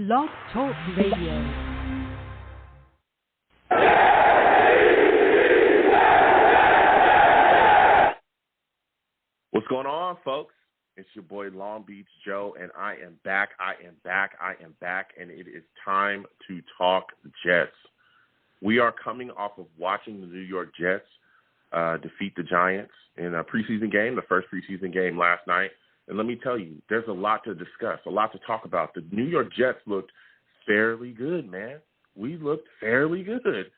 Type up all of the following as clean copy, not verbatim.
Blog Talk Radio. What's going on, folks? It's your boy Long Beach Joe, and I am back, and it is time to talk Jets. We are coming off of watching the New York Jets defeat the Giants in a preseason game, the first preseason game last night. And let me tell you, there's a lot to discuss, a lot to talk about. The New York Jets looked fairly good, man. We looked fairly good.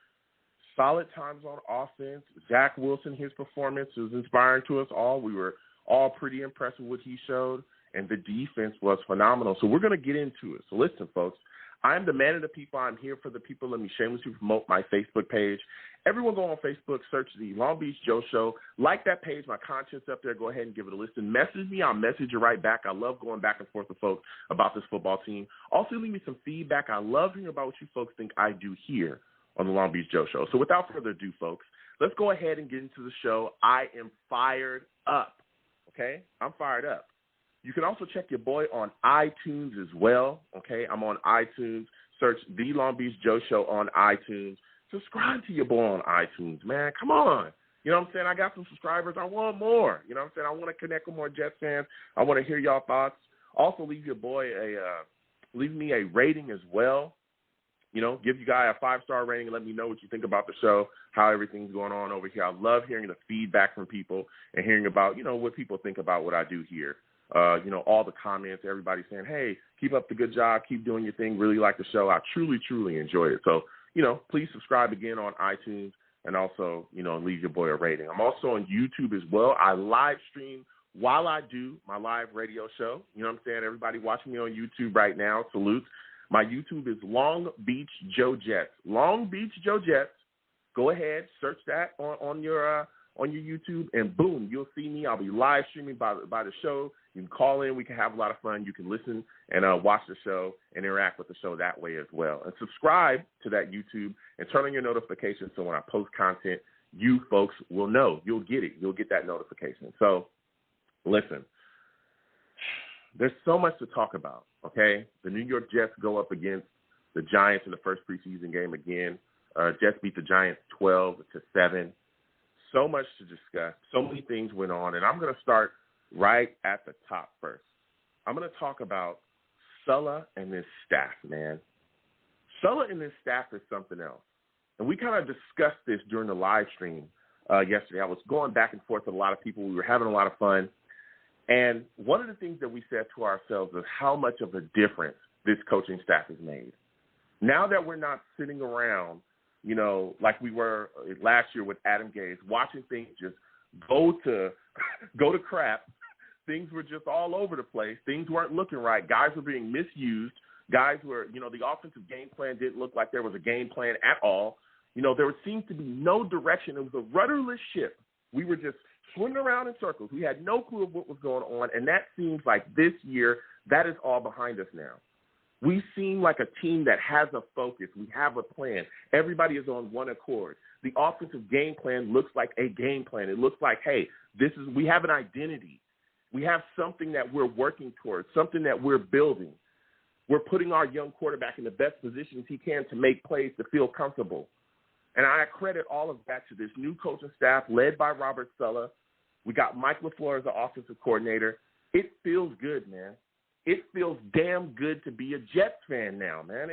Solid times on offense. Zack Wilson, his performance was inspiring to us all. We were all pretty impressed with what he showed, and the defense was phenomenal. So we're going to get into it. So listen, folks, I'm the man of the people. I'm here for the people. Let me shamelessly promote my Facebook page. Everyone go on Facebook, search the Long Beach Joe Show. Like that page. My content's up there. Go ahead and give it a listen. Message me. I'll message you right back. I love going back and forth with folks about this football team. Also, leave me some feedback. I love hearing about what you folks think I do here on the Long Beach Joe Show. So without further ado, folks, let's go ahead and get into the show. I am fired up, okay? I'm fired up. You can also check your boy on iTunes as well, okay? I'm on iTunes. Search The Long Beach Joe Show on iTunes. Subscribe to your boy on iTunes, man. Come on. You know what I'm saying? I got some subscribers. I want more. You know what I'm saying? I want to connect with more Jets fans. I want to hear y'all thoughts. Also, leave your boy leave me a rating as well. You know, give you guys a 5-star rating and let me know what you think about the show, how everything's going on over here. I love hearing the feedback from people and hearing about, you know, what people think about what I do here. You know, all the comments, everybody saying, hey, keep up the good job, keep doing your thing, really like the show. I truly, truly enjoy it. So, you know, please subscribe again on iTunes and also, you know, leave your boy a rating. I'm also on YouTube as well. I live stream while I do my live radio show. You know what I'm saying? Everybody watching me on YouTube right now, salutes. My YouTube is Long Beach Joe Jets. Long Beach Joe Jets. Go ahead, search that on your YouTube, and boom, you'll see me. I'll be live streaming by the show. You can call in. We can have a lot of fun. You can listen and watch the show and interact with the show that way as well. And subscribe to that YouTube and turn on your notifications so when I post content, you folks will know. You'll get it. You'll get that notification. So listen, there's so much to talk about, okay? The New York Jets go up against the Giants in the first preseason game again. Jets beat the Giants 12-7. So much to discuss. So many things went on, and I'm going to start right at the top first. I'm going to talk about Sulla and his staff, man. Sulla and his staff is something else. And we kind of discussed this during the live stream yesterday. I was going back and forth with a lot of people. We were having a lot of fun. And one of the things that we said to ourselves is how much of a difference this coaching staff has made. Now that we're not sitting around, you know, like we were last year with Adam Gase, watching things just go to crap. Things were just all over the place. Things weren't looking right. Guys were being misused. Guys were, you know, the offensive game plan didn't look like there was a game plan at all. You know, there seemed to be no direction. It was a rudderless ship. We were just swimming around in circles. We had no clue of what was going on, and that seems like this year that is all behind us now. We seem like a team that has a focus. We have a plan. Everybody is on one accord. The offensive game plan looks like a game plan. It looks like, hey, we have an identity. We have something that we're working towards, something that we're building. We're putting our young quarterback in the best positions he can to make plays, to feel comfortable. And I credit all of that to this new coaching staff led by Robert Sulla. We got Mike LaFleur as the offensive coordinator. It feels good, man. It feels damn good to be a Jets fan now, man.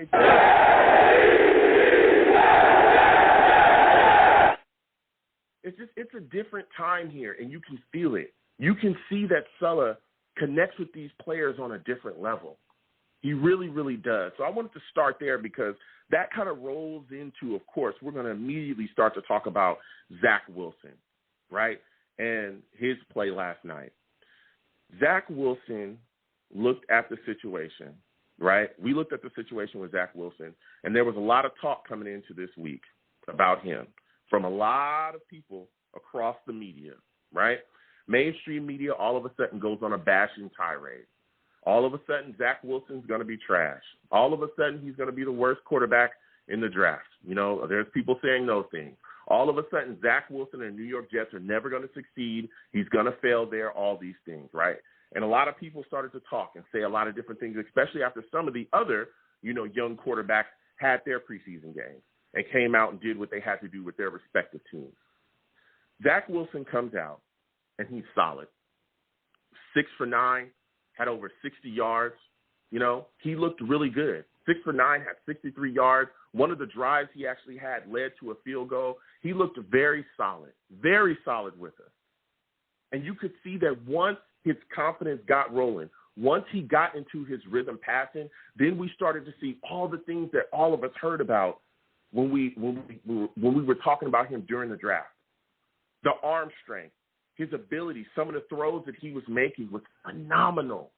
It's a different time here, and you can feel it. You can see that Sulla connects with these players on a different level. He really, really does. So I wanted to start there because that kind of rolls into, of course, we're going to immediately start to talk about Zack Wilson, right, and his play last night. Zack Wilson looked at the situation, right? We looked at the situation with Zack Wilson, and there was a lot of talk coming into this week about him from a lot of people across the media, right? Mainstream media all of a sudden goes on a bashing tirade. All of a sudden, Zack Wilson's going to be trash. All of a sudden, he's going to be the worst quarterback in the draft. You know, there's people saying those things. All of a sudden, Zack Wilson and New York Jets are never going to succeed. He's going to fail there, all these things, right? And a lot of people started to talk and say a lot of different things, especially after some of the other young quarterbacks had their preseason games and came out and did what they had to do with their respective teams. Zack Wilson comes out, and he's solid. 6 for 9, had over 60 yards. He looked really good. 6 for 9, had 63 yards. One of the drives he actually had led to a field goal. He looked very solid with us. And you could see that once his confidence got rolling, once he got into his rhythm passing, then we started to see all the things that all of us heard about when we were talking about him during the draft. The arm strength, his ability, some of the throws that he was making was phenomenal.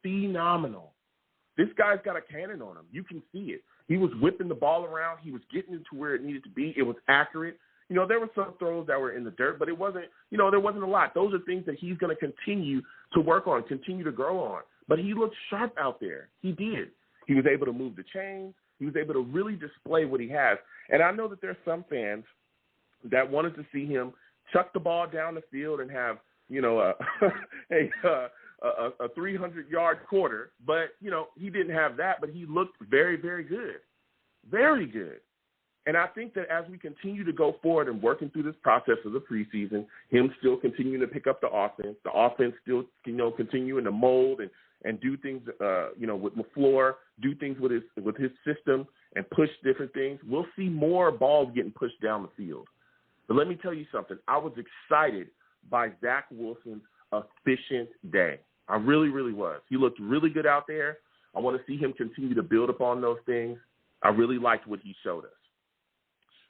This guy's got a cannon on him. You can see it. He was whipping the ball around. He was getting it to where it needed to be. It was accurate. There were some throws that were in the dirt, but it wasn't, there wasn't a lot. Those are things that he's going to continue to work on, continue to grow on. But he looked sharp out there. He did. He was able to move the chains. He was able to really display what he has. And I know that there's some fans that wanted to see him chuck the ball down the field and have, a 300-yard quarter. But, he didn't have that, but he looked very, very good. Very good. And I think that as we continue to go forward and working through this process of the preseason, him still continuing to pick up the offense still, continuing to mold and do things, with LaFleur, do things with his system and push different things, we'll see more balls getting pushed down the field. But let me tell you something. I was excited by Zack Wilson's efficient day. I really, really was. He looked really good out there. I want to see him continue to build upon those things. I really liked what he showed us.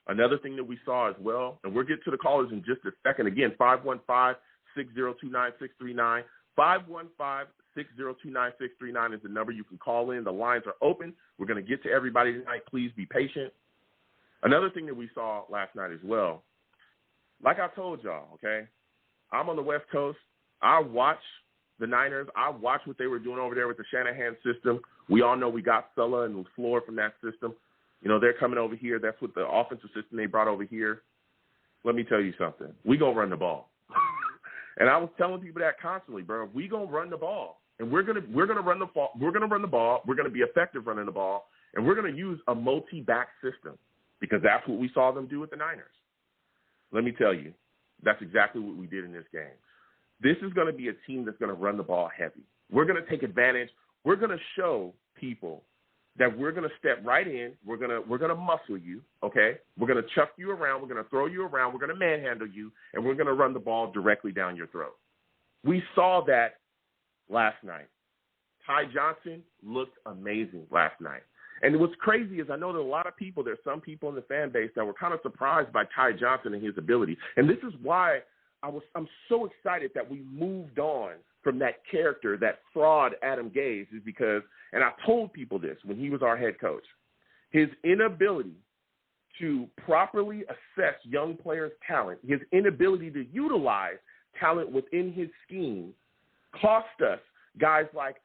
Another thing that we saw as well, and we'll get to the callers in just a second. Again, 515-602-9639. 515-602-9639 is the number you can call in. The lines are open. We're going to get to everybody tonight. Please be patient. Another thing that we saw last night as well, like I told y'all, okay, I'm on the West Coast. I watch the Niners. I watch what they were doing over there with the Shanahan system. We all know we got Sulla and LaFleur from that system. They're coming over here. That's what the offensive system they brought over here. Let me tell you something. We going to run the ball. And I was telling people that constantly, bro. We going to run the ball. And we're going to run the ball. We're going to run the ball. We're going to be effective running the ball. And we're going to use a multi-back system because that's what we saw them do with the Niners. Let me tell you, that's exactly what we did in this game. This is going to be a team that's going to run the ball heavy. We're going to take advantage. We're going to show people that we're going to step right in. We're going to muscle you, okay? We're going to chuck you around. We're going to throw you around. We're going to manhandle you, and we're going to run the ball directly down your throat. We saw that last night. Ty Johnson looked amazing last night. And what's crazy is I know that a lot of people, there's some people in the fan base that were kind of surprised by Ty Johnson and his ability. And this is why I'm so excited that we moved on from that character, that fraud Adam Gase, is because, and I told people this when he was our head coach, his inability to properly assess young players' talent, his inability to utilize talent within his scheme cost us guys like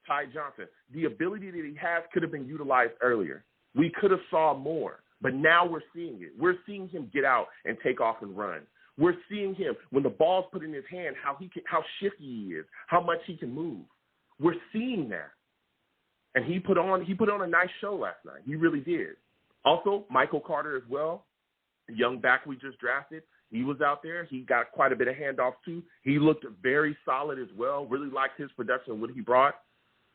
Ty Johnson. The ability that he has could have been utilized earlier. We could have saw more, but now we're seeing it. We're seeing him get out and take off and run. We're seeing him, when the ball's put in his hand, how shifty he is, how much he can move. We're seeing that. And he put on a nice show last night. He really did. Also, Michael Carter as well, the young back we just drafted. He was out there. He got quite a bit of handoffs too. He looked very solid as well. Really liked his production, what he brought.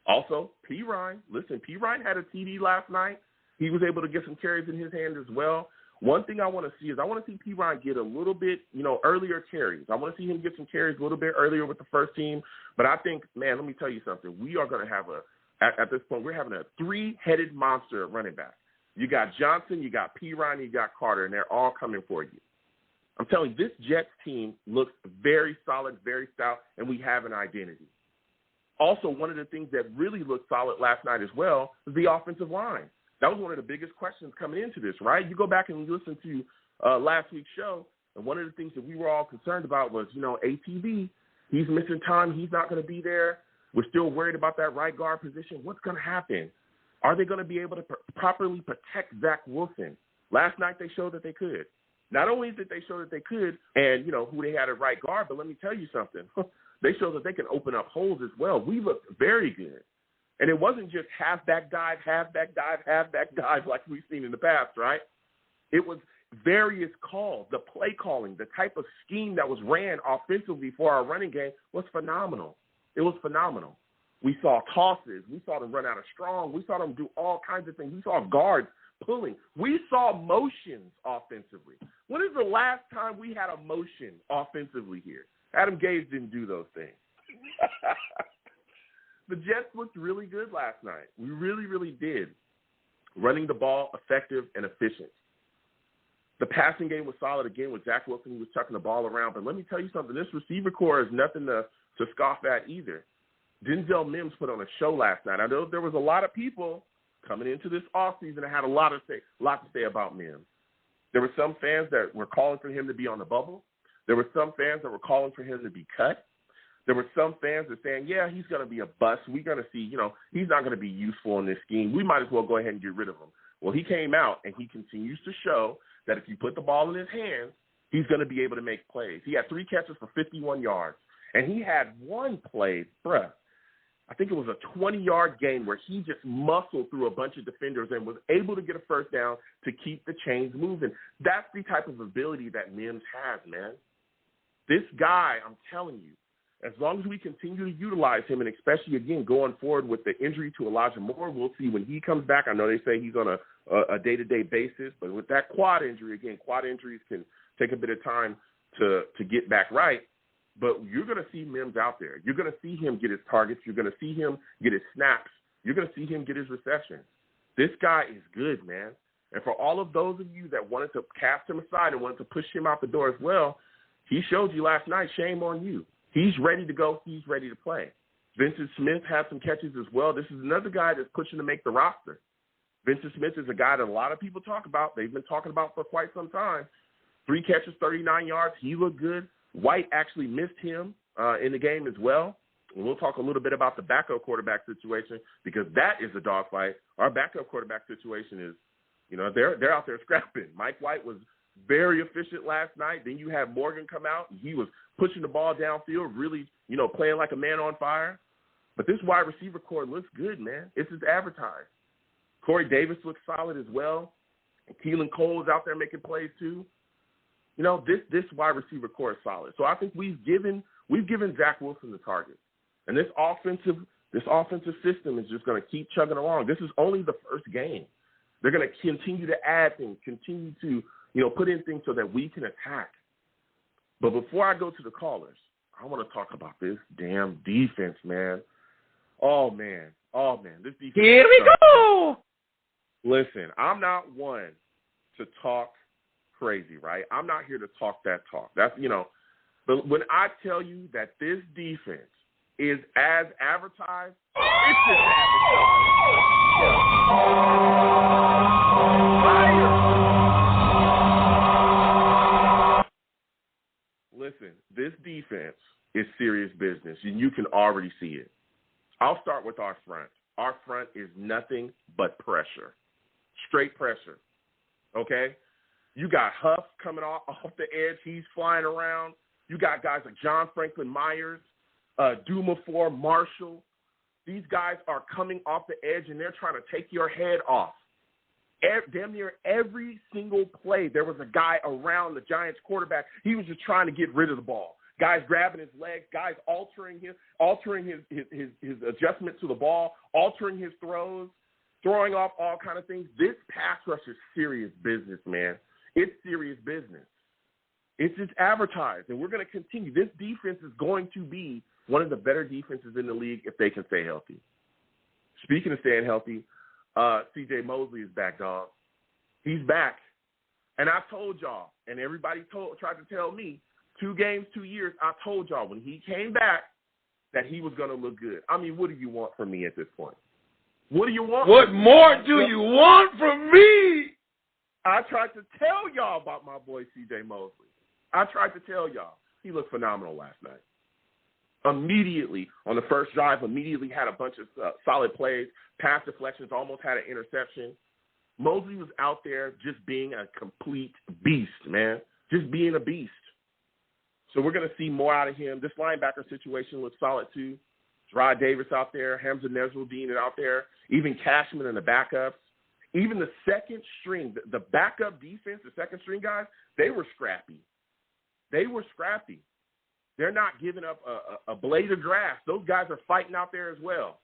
Also, P. Ryan. Listen, P. Ryan had a TD last night. He was able to get some carries in his hand as well. One thing I want to see is I want to see P. Ryan get a little bit, earlier carries. I want to see him get some carries a little bit earlier with the first team. But I think, man, let me tell you something. We are going to have at this point, we're having a three-headed monster at running back. You got Johnson, you got P. Ryan, you got Carter, and they're all coming for you. I'm telling you, this Jets team looks very solid, very stout, and we have an identity. Also, one of the things that really looked solid last night as well was the offensive line. That was one of the biggest questions coming into this, right? You go back and listen to last week's show, and one of the things that we were all concerned about was, ATV, he's missing time. He's not going to be there. We're still worried about that right guard position. What's going to happen? Are they going to be able to properly protect Zack Wilson? Last night they showed that they could. Not only did they show that they could and, who they had at right guard, but let me tell you something. They showed that they can open up holes as well. We looked very good. And it wasn't just halfback dive, halfback dive, halfback dive like we've seen in the past, right? It was various calls. The play calling, the type of scheme that was ran offensively for our running game was phenomenal. It was phenomenal. We saw tosses. We saw them run out of strong. We saw them do all kinds of things. We saw guards pulling. We saw motions offensively. When is the last time we had a motion offensively here? Adam Gase didn't do those things. The Jets looked really good last night. We really, really did. Running the ball effective and efficient. The passing game was solid again with Zack Wilson. He was chucking the ball around. But let me tell you something. This receiver core is nothing to scoff at either. Denzel Mims put on a show last night. I know there was a lot of people coming into this offseason that had a lot to say about Mims. There were some fans that were calling for him to be on the bubble. There were some fans that were calling for him to be cut. There were some fans that saying, yeah, he's going to be a bust. We're going to see, he's not going to be useful in this scheme. We might as well go ahead and get rid of him. Well, he came out, and he continues to show that if you put the ball in his hands, he's going to be able to make plays. He had 3 catches for 51 yards, and he had one play, I think it was a 20-yard game where he just muscled through a bunch of defenders and was able to get a first down to keep the chains moving. That's the type of ability that Mims has, man. This guy, I'm telling you, as long as we continue to utilize him, and especially, again, going forward with the injury to Elijah Moore, we'll see when he comes back. I know they say he's on a day-to-day basis, but with that quad injury, again, quad injuries can take a bit of time to get back right. But you're going to see Mims out there. You're going to see him get his targets. You're going to see him get his snaps. You're going to see him get his receptions. This guy is good, man. And for all of those of you that wanted to cast him aside and wanted to push him out the door as well, he showed you last night, shame on you. He's ready to go. He's ready to play. Vincent Smith had some catches as well. This is another guy that's pushing to make the roster. Vincent Smith is a guy that a lot of people talk about. They've been talking about for quite some time. 3 catches, 39 yards. He looked good. White actually missed him in the game as well. And we'll talk a little bit about the backup quarterback situation because that is a dogfight. Our backup quarterback situation is, they're out there scrapping. Mike White was very efficient last night. Then you have Morgan come out. He was pushing the ball downfield, really, playing like a man on fire. But this wide receiver core looks good, man. It's as advertised. Corey Davis looks solid as well. And Keelan Cole is out there making plays too. This wide receiver core is solid. So I think we've given Zack Wilson the target. And this offensive system is just going to keep chugging along. This is only the first game. They're going to continue to add things, continue to, put in things so that we can attack. But before I go to the callers, I want to talk about this damn defense, man. Oh, man. This defense. Here we go. Listen, I'm not one to talk crazy, right? I'm not here to talk that talk. That's, but when I tell you that this defense is as advertised, it's just advertised. Listen, this defense is serious business, and you can already see it. I'll start with our front. Our front is nothing but pressure, straight pressure, okay? You got Huff coming off the edge. He's flying around. You got guys like John Franklin Myers, Dumafor, Marshall. These guys are coming off the edge, and they're trying to take your head off. Damn near every single play, there was a guy around the Giants quarterback. He was just trying to get rid of the ball. Guys grabbing his legs, guys altering his adjustment to the ball, altering his throws, throwing off all kind of things. This pass rush is serious business, man. It's serious business. It's just advertised, and we're going to continue. This defense is going to be one of the better defenses in the league if they can stay healthy. Speaking of staying healthy, C.J. Mosley is back, dog. He's back. And I told y'all, and everybody tried to tell me, 2 games, 2 years, I told y'all when he came back that he was going to look good. I mean, what do you want from me at this point? What do you want? What more do you want from me? I tried to tell y'all about my boy C.J. Mosley. I tried to tell y'all. He looked phenomenal last night. Immediately, on the first drive, immediately had a bunch of solid plays, pass deflections, almost had an interception. Mosley was out there just being a complete beast, man. Just being a beast. So we're going to see more out of him. This linebacker situation looks solid too. Gerard Davis out there, Hamza Nesruddin out there, even Cashman and the backups, even the second string, the backup defense, the second string guys, they were scrappy. They're not giving up a blade of grass. Those guys are fighting out there as well.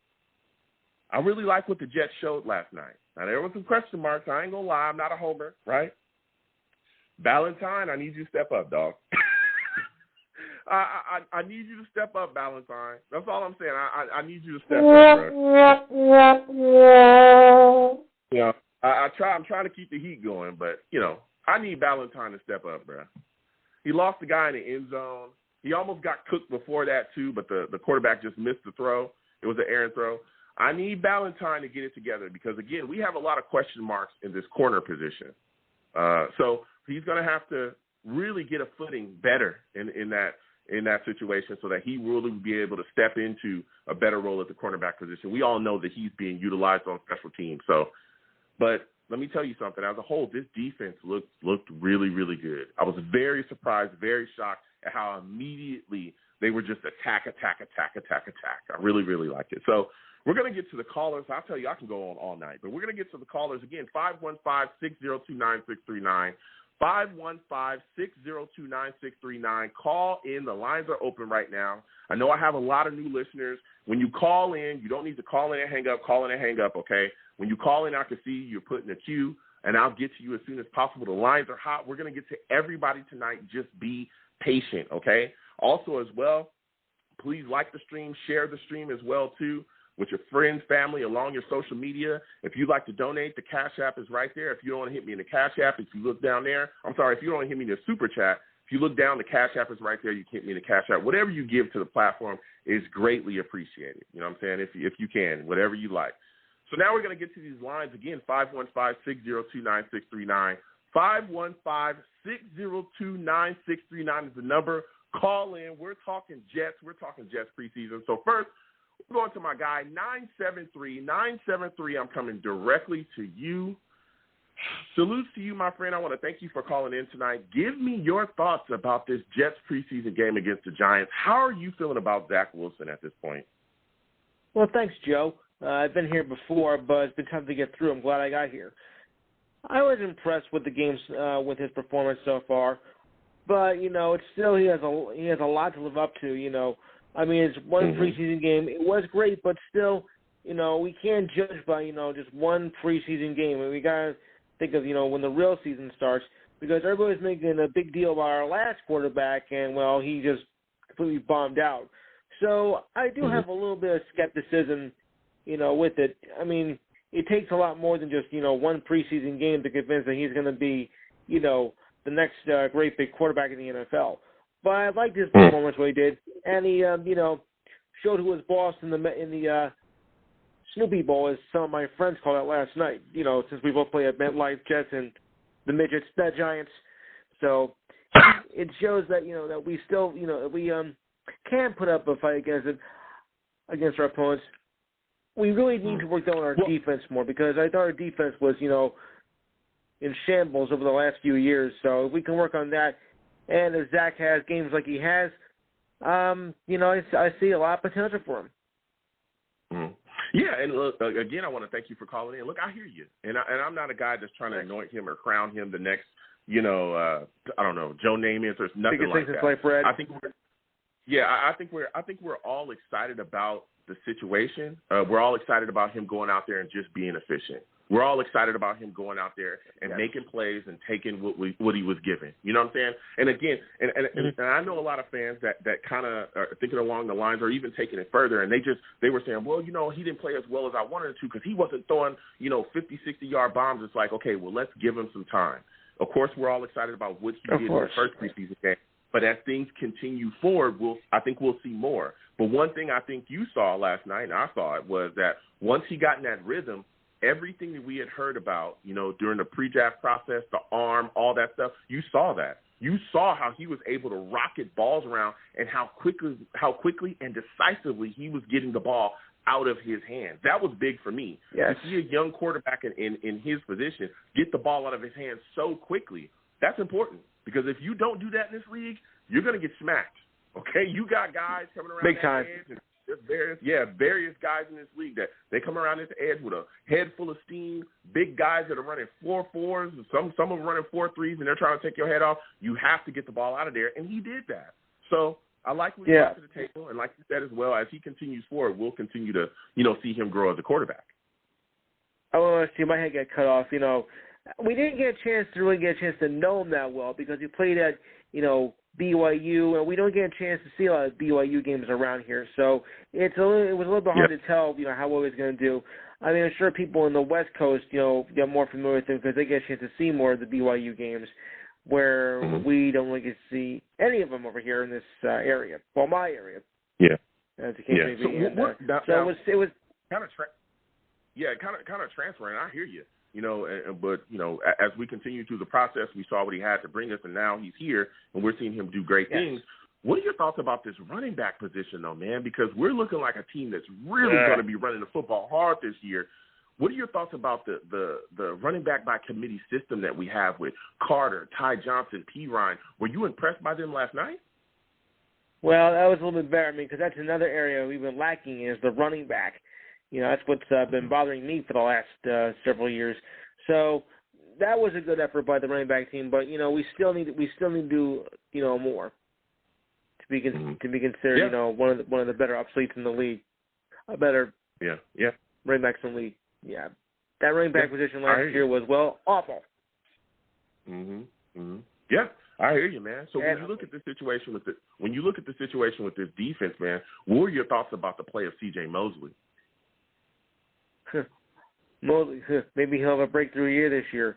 I really like what the Jets showed last night. Now, there were some question marks. I ain't going to lie. I'm not a homer, right? Valentine, I need you to step up, dog. I need you to step up, Valentine. That's all I'm saying. I need you to step up, bro. You know, I'm trying to keep the heat going, but, you know, I need Valentine to step up, bro. He lost the guy in the end zone. He almost got cooked before that, too, but the quarterback just missed the throw. It was an errant throw. I need Valentine to get it together because, again, we have a lot of question marks in this corner position. So he's going to have to really get a footing better in that situation so that he really will be able to step into a better role at the cornerback position. We all know that he's being utilized on special teams. So, but let me tell you something. As a whole, this defense looked really, really good. I was very surprised, very shocked at how immediately they were just attack. I really, really liked it. So we're going to get to the callers. I'll tell you, I can go on all night. But we're going to get to the callers again, 515-602-9639. 515-602-9639. Call in. The lines are open right now. I know I have a lot of new listeners. When you call in, you don't need to call in and hang up. Call in and hang up, okay? When you call in, I can see you're put in a queue, and I'll get to you as soon as possible. The lines are hot. We're going to get to everybody tonight. Just be patient, okay? Also, as well, please like the stream, share the stream as well, too, with your friends, family, along your social media. If you'd like to donate, the Cash App is right there. If you don't want to hit me in the Cash App, if you look down there, if you don't want to hit me in the Super Chat, if you look down, the Cash App is right there. You can hit me in the Cash App. Whatever you give to the platform is greatly appreciated. You know what I'm saying? If you can, whatever you like. So now we're going to get to these lines again, 515-602-9639. 515-602-9639 is the number. Call in. We're talking Jets. We're talking Jets preseason. So first, we're going to my guy, 973. 973, I'm coming directly to you. Salutes to you, my friend. I want to thank you for calling in tonight. Give me your thoughts about this Jets preseason game against the Giants. How are you feeling about Zack Wilson at this point? Well, thanks, Joe. I've been here before, but it's been tough to get through. I'm glad I got here. I was impressed with the games, with his performance so far, but it's still he has a lot to live up to. I mean, it's one preseason game. It was great, but still, we can't judge by just one preseason game. And we gotta think of when the real season starts, because everybody's making a big deal about our last quarterback, and well, he just completely bombed out. So I do have a little bit of skepticism, with it. I mean, it takes a lot more than just, one preseason game to convince that he's going to be, the next great big quarterback in the NFL. But I liked his performance, what he did. And he, showed who was boss in the Snoopy Bowl, as some of my friends called it last night, since we both play at MetLife, Jets and the Midgets, the Giants. So it shows that, that we still, we can put up a fight against our opponents. We really need to work on our defense more, because I thought our defense was, in shambles over the last few years. So if we can work on that, and if Zach has games like he has, I see a lot of potential for him. Yeah, and look, again, I want to thank you for calling in. Look, I hear you, and I'm not a guy that's trying to anoint him or crown him the next, I don't know, Joe Namath or nothing like that. I think we're all excited about the situation. We're all excited about him going out there and just being efficient. We're all excited about him going out there and making plays and taking what he was given. You know what I'm saying? And again, and I know a lot of fans that kind of are thinking along the lines or even taking it further, and they were saying, well, he didn't play as well as I wanted him to because he wasn't throwing, 50, 60-yard bombs. It's like, okay, well, let's give him some time. Of course, we're all excited about what he did in the first preseason game. But as things continue forward, I think we'll see more. But one thing I think you saw last night, and I saw it, was that once he got in that rhythm, everything that we had heard about, during the pre-draft process, the arm, all that stuff, you saw that. You saw how he was able to rocket balls around and how quickly and decisively he was getting the ball out of his hands. That was big for me. Yes. To see a young quarterback in his position get the ball out of his hands so quickly, that's important. Because if you don't do that in this league, you're going to get smacked. Okay? You got guys coming around big time. various guys in this league that they come around this edge with a head full of steam, big guys that are running 4.4s, some of them running 4.3s, and they're trying to take your head off. You have to get the ball out of there, and he did that. So I like what he brought to the table, and like you said as well, as he continues forward, we'll continue to, see him grow as a quarterback. I want to see my head get cut off. We didn't get a chance to know him that well because he played at, BYU, and we don't get a chance to see a lot of BYU games around here. So it was a little bit hard to tell, how well he's going to do. I mean, I'm sure people in the West Coast, get more familiar with him because they get a chance to see more of the BYU games, where we don't really get to see any of them over here in this area. Well, my area. Yeah. As the case may be. It was kind of transferring. I hear you. But as we continue through the process, we saw what he had to bring us, and now he's here, and we're seeing him do great things. What are your thoughts about this running back position, though, man? Because we're looking like a team that's really going to be running the football hard this year. What are your thoughts about the running back by committee system that we have with Carter, Ty Johnson, P. Ryan? Were you impressed by them last night? Well, that was a little bit better. I mean, because that's another area we've been lacking is the running back. That's what's been bothering me for the last several years. So that was a good effort by the running back team, but we still need to do more to be considered one of the better athletes in the league, a better running backs in the league. Yeah, that running back position last year was awful. Yeah, I hear you, man. So when you look at the situation with this defense, man, what were your thoughts about the play of C.J. Mosley? Mosley, maybe he'll have a breakthrough year this year.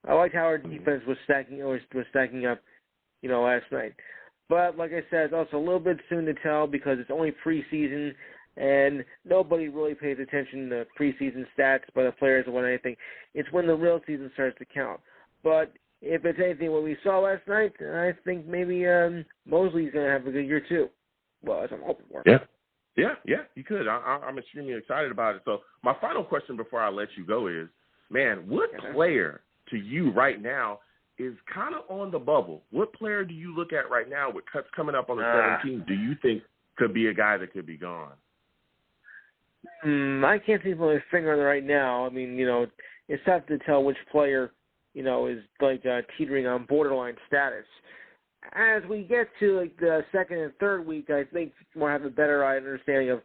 I liked how our defense was stacking up, last night. But like I said, it's also a little bit soon to tell because it's only preseason, and nobody really pays attention to preseason stats by the players or anything. It's when the real season starts to count. But if it's anything what we saw last night, I think maybe Mosley's going to have a good year too. Well, as I'm hoping for. Yeah, you could. I'm extremely excited about it. So my final question before I let you go is, man, what player to you right now is kind of on the bubble? What player do you look at right now with cuts coming up on the 17th do you think could be a guy that could be gone? I can't see my finger on it right now. I mean, it's tough to tell which player, is like teetering on borderline status. As we get to the second and third week, I think we'll have a better understanding of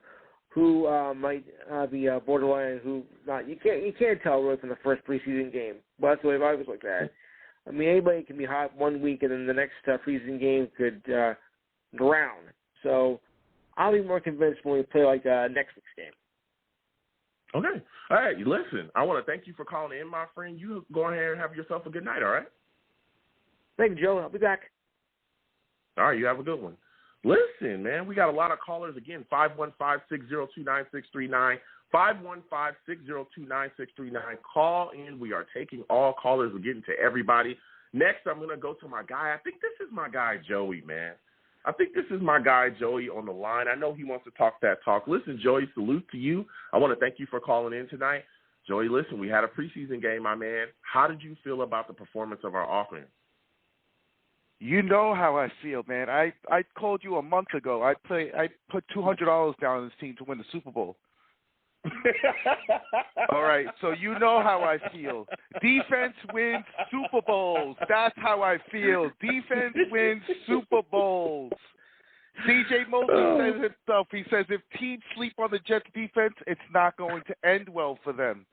who might be borderline and who not. You can't tell really from the first preseason game. Well, that's the way I always looked at it. I mean, anybody can be hot one week and then the next preseason game could drown. So I'll be more convinced when we play next week's game. Okay. All right. Listen, I want to thank you for calling in, my friend. You go ahead and have yourself a good night, all right? Thank you, Joe. I'll be back. All right, you have a good one. Listen, man, we got a lot of callers. Again, 515-602-9639, 515-602-9639. Call in. We are taking all callers. We're getting to everybody. Next, I'm going to go to my guy. I think this is my guy, Joey, man. I think this is my guy, Joey, on the line. I know he wants to talk that talk. Listen, Joey, salute to you. I want to thank you for calling in tonight. Joey, listen, we had a preseason game, my man. How did you feel about the performance of our offense? You know how I feel, man. I called you a month ago. I put $200 down on this team to win the Super Bowl. All right, so you know how I feel. Defense wins Super Bowls. That's how I feel. Defense wins Super Bowls. C.J. Mosley says it himself. He says if teams sleep on the Jets' defense, it's not going to end well for them.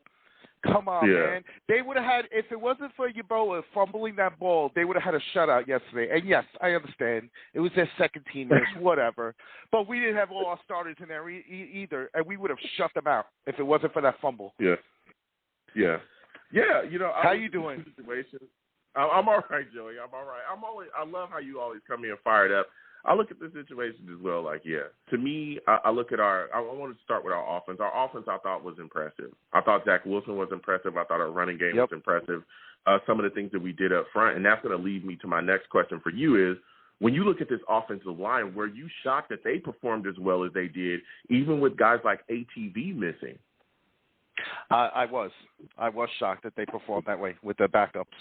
Come on, man. They would have had, if it wasn't for Yeboah fumbling that ball, they would have had a shutout yesterday. And, yes, I understand. It was their second team, whatever. But we didn't have all our starters in there either, and we would have shut them out if it wasn't for that fumble. Yeah. How you doing? I'm all right, Joey. I'm all right. I love how you always come in fired up. I look at the situation as well. To me, I look at I want to start with our offense. Our offense, I thought, was impressive. I thought Zack Wilson was impressive. I thought our running game was impressive. Some of the things that we did up front, and that's going to lead me to my next question for you is, when you look at this offensive line, were you shocked that they performed as well as they did, even with guys like ATV missing? I was shocked that they performed that way with the backups.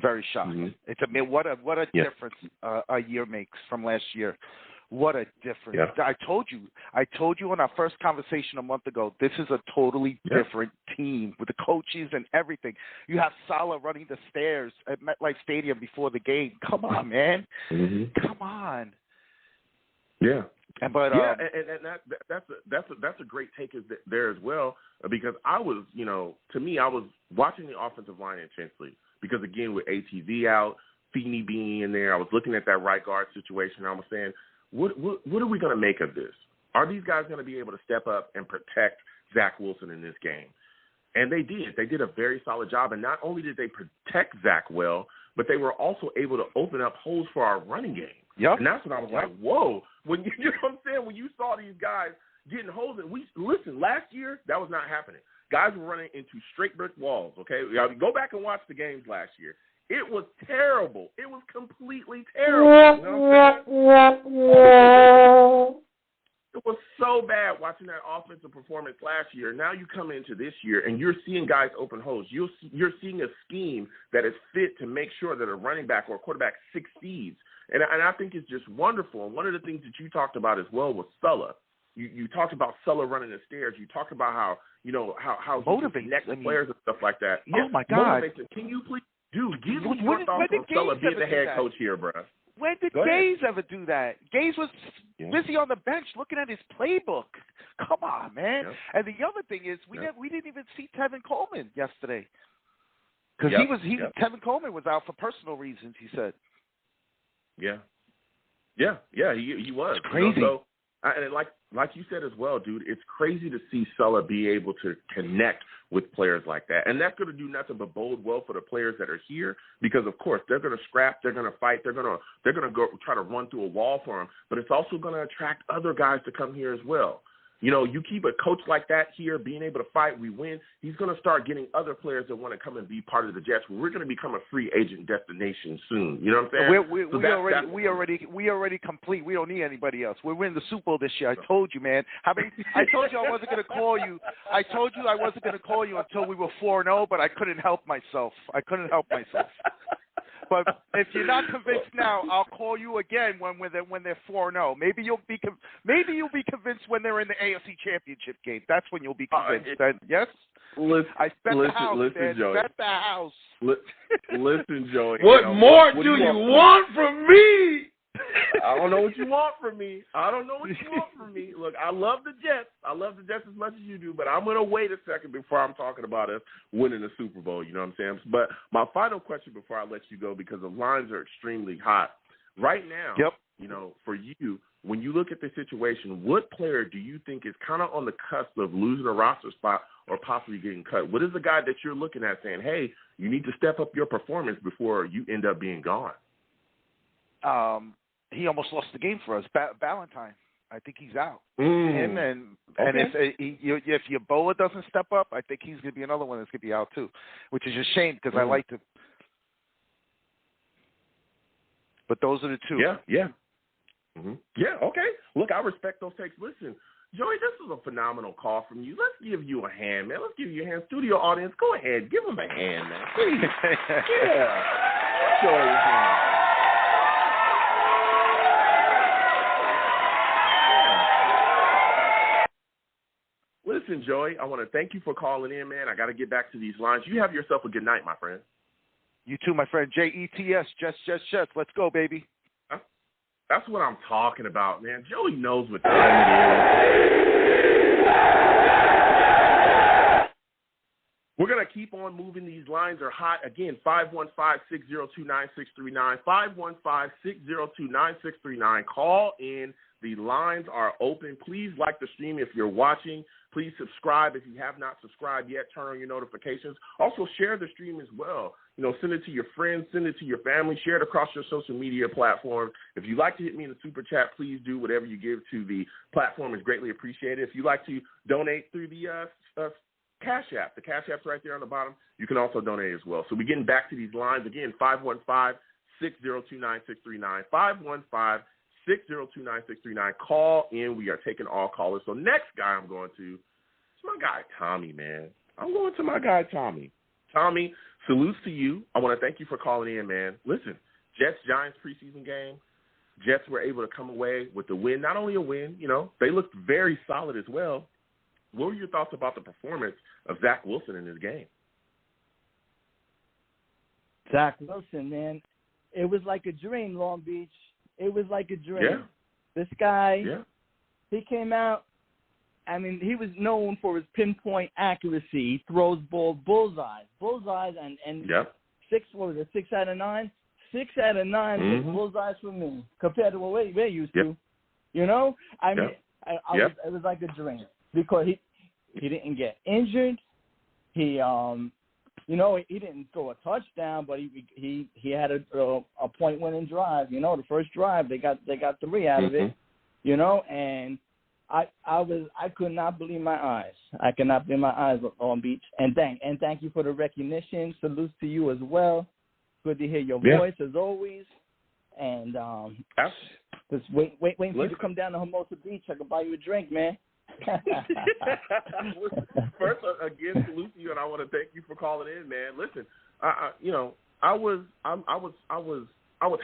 Very shocked. Mm-hmm. What a difference a year makes from last year. What a difference. Yeah. I told you on our first conversation a month ago, this is a totally different team with the coaches and everything. You have Salah running the stairs at MetLife Stadium before the game. Come on, man. Mm-hmm. Come on. Yeah. And that's a great take there as well, because I was watching the offensive line intensely because, again, with ATV out, Feeney being in there, I was looking at that right guard situation. I was saying, what are we going to make of this? Are these guys going to be able to step up and protect Zack Wilson in this game? And they did. They did a very solid job. And not only did they protect Zack well, but they were also able to open up holes for our running game. Yep. And that's when I was like, whoa. When you know what I'm saying? When you saw these guys getting holes, listen, last year, that was not happening. Guys were running into straight brick walls, okay? Go back and watch the games last year. It was terrible. It was completely terrible. You know, it was so bad watching that offensive performance last year. Now you come into this year and you're seeing guys open holes. You're seeing a scheme that is fit to make sure that a running back or a quarterback succeeds. And I think it's just wonderful. And one of the things that you talked about as well was Sulla. You talked about Sulla running the stairs. You talked about how he connects players and stuff like that. Oh, my God. Can you please, dude, give me your thoughts on Sulla being the head coach here, bro. When did Gaze ever do that? Gaze was busy on the bench looking at his playbook. Come on, man. Yep. And the other thing is, we didn't even see Tevin Coleman yesterday because Tevin Coleman was out for personal reasons. He said. Yeah, he was. It's crazy. So, and like you said as well, dude, it's crazy to see Sulla be able to connect with players like that. And that's going to do nothing but bode well for the players that are here because, of course, they're going to scrap, they're going to fight, they're going to go try to run through a wall for them. But it's also going to attract other guys to come here as well. You know, you keep a coach like that here, being able to fight, we win. He's going to start getting other players that want to come and be part of the Jets. We're going to become a free agent destination soon. You know what I'm saying? We already complete. We don't need anybody else. We're winning the Super Bowl this year. I told you, man. I told you I wasn't going to call you. I told you I wasn't going to call you until we were 4-0, but I couldn't help myself. But if you're not convinced now, I'll call you again when they're 4-0. Maybe you'll be convinced when they're in the AFC Championship game. That's when you'll be convinced. Yes. I bet the house. Listen, Joey. Bet the house. Listen, Joey. What more do you want from me? I don't know what you want from me. Look, I love the Jets. I love the Jets as much as you do, but I'm going to wait a second before I'm talking about us winning the Super Bowl. You know what I'm saying? But my final question before I let you go, because the lines are extremely hot right now. Yep. You know, for you, when you look at the situation, what player do you think is kind of on the cusp of losing a roster spot or possibly getting cut? What is the guy that you're looking at saying, hey, you need to step up your performance before you end up being gone? He almost lost the game for us. Valentine, I think he's out. Him and if Yeboah doesn't step up, I think he's going to be another one that's going to be out too, which is a shame because I liked him. But those are the two. Yeah. Mm-hmm. Yeah, okay. Look, I respect those takes. Listen, Joey, this is a phenomenal call from you. Let's give you a hand, man. Let's give you a hand. Studio audience, go ahead. Give him a hand, man. Please. Yeah. Joey, a hand. Listen, Joey, I want to thank you for calling in, man. I got to get back to these lines. You have yourself a good night, my friend. You too, my friend. JETS, Jets. Let's go, baby. That's what I'm talking about, man. Joey knows what time it is. We're going to keep on moving. These lines are hot. Again, 515-602-9639. 515-602-9639. Call in. The lines are open. Please like the stream if you're watching. Please subscribe if you have not subscribed yet. Turn on your notifications. Also, share the stream as well. You know, send it to your friends, send it to your family, share it across your social media platforms. If you'd like to hit me in the super chat, please do. Whatever you give to the platform is greatly appreciated. If you'd like to donate through the Cash App, the Cash App's right there on the bottom. You can also donate as well. So we're getting back to these lines. Again, 515-602-9639. 515-602-9639. Call in. We are taking all callers. So next guy I'm going to is my guy, Tommy, man. I'm going to my guy, Tommy. Tommy, salutes to you. I want to thank you for calling in, man. Listen, Jets-Giants preseason game, Jets were able to come away with the win. Not only a win, they looked very solid as well. What were your thoughts about the performance of Zack Wilson in this game? Zack Wilson, man, it was like a dream, Long Beach. It was like a dream. Yeah. This guy, Yeah. he came out. I mean, he was known for his pinpoint accuracy. He throws balls bullseyes, and Yep. 6 out of 9? 6 out of 9 was bullseyes for me compared to what we're used to. I mean, it was like a dream because he didn't get injured. He he didn't throw a touchdown, but he had a point-winning drive. The first drive they got 3 out of it. And I could not believe my eyes. I could not believe my eyes on Beach. And thank you for the recognition. Salute to you as well. Good to hear your voice as always. And just waiting for you to come down to Hermosa Beach. I can buy you a drink, man. First, again, salute to you, and I want to thank you for calling in, man. Listen, I was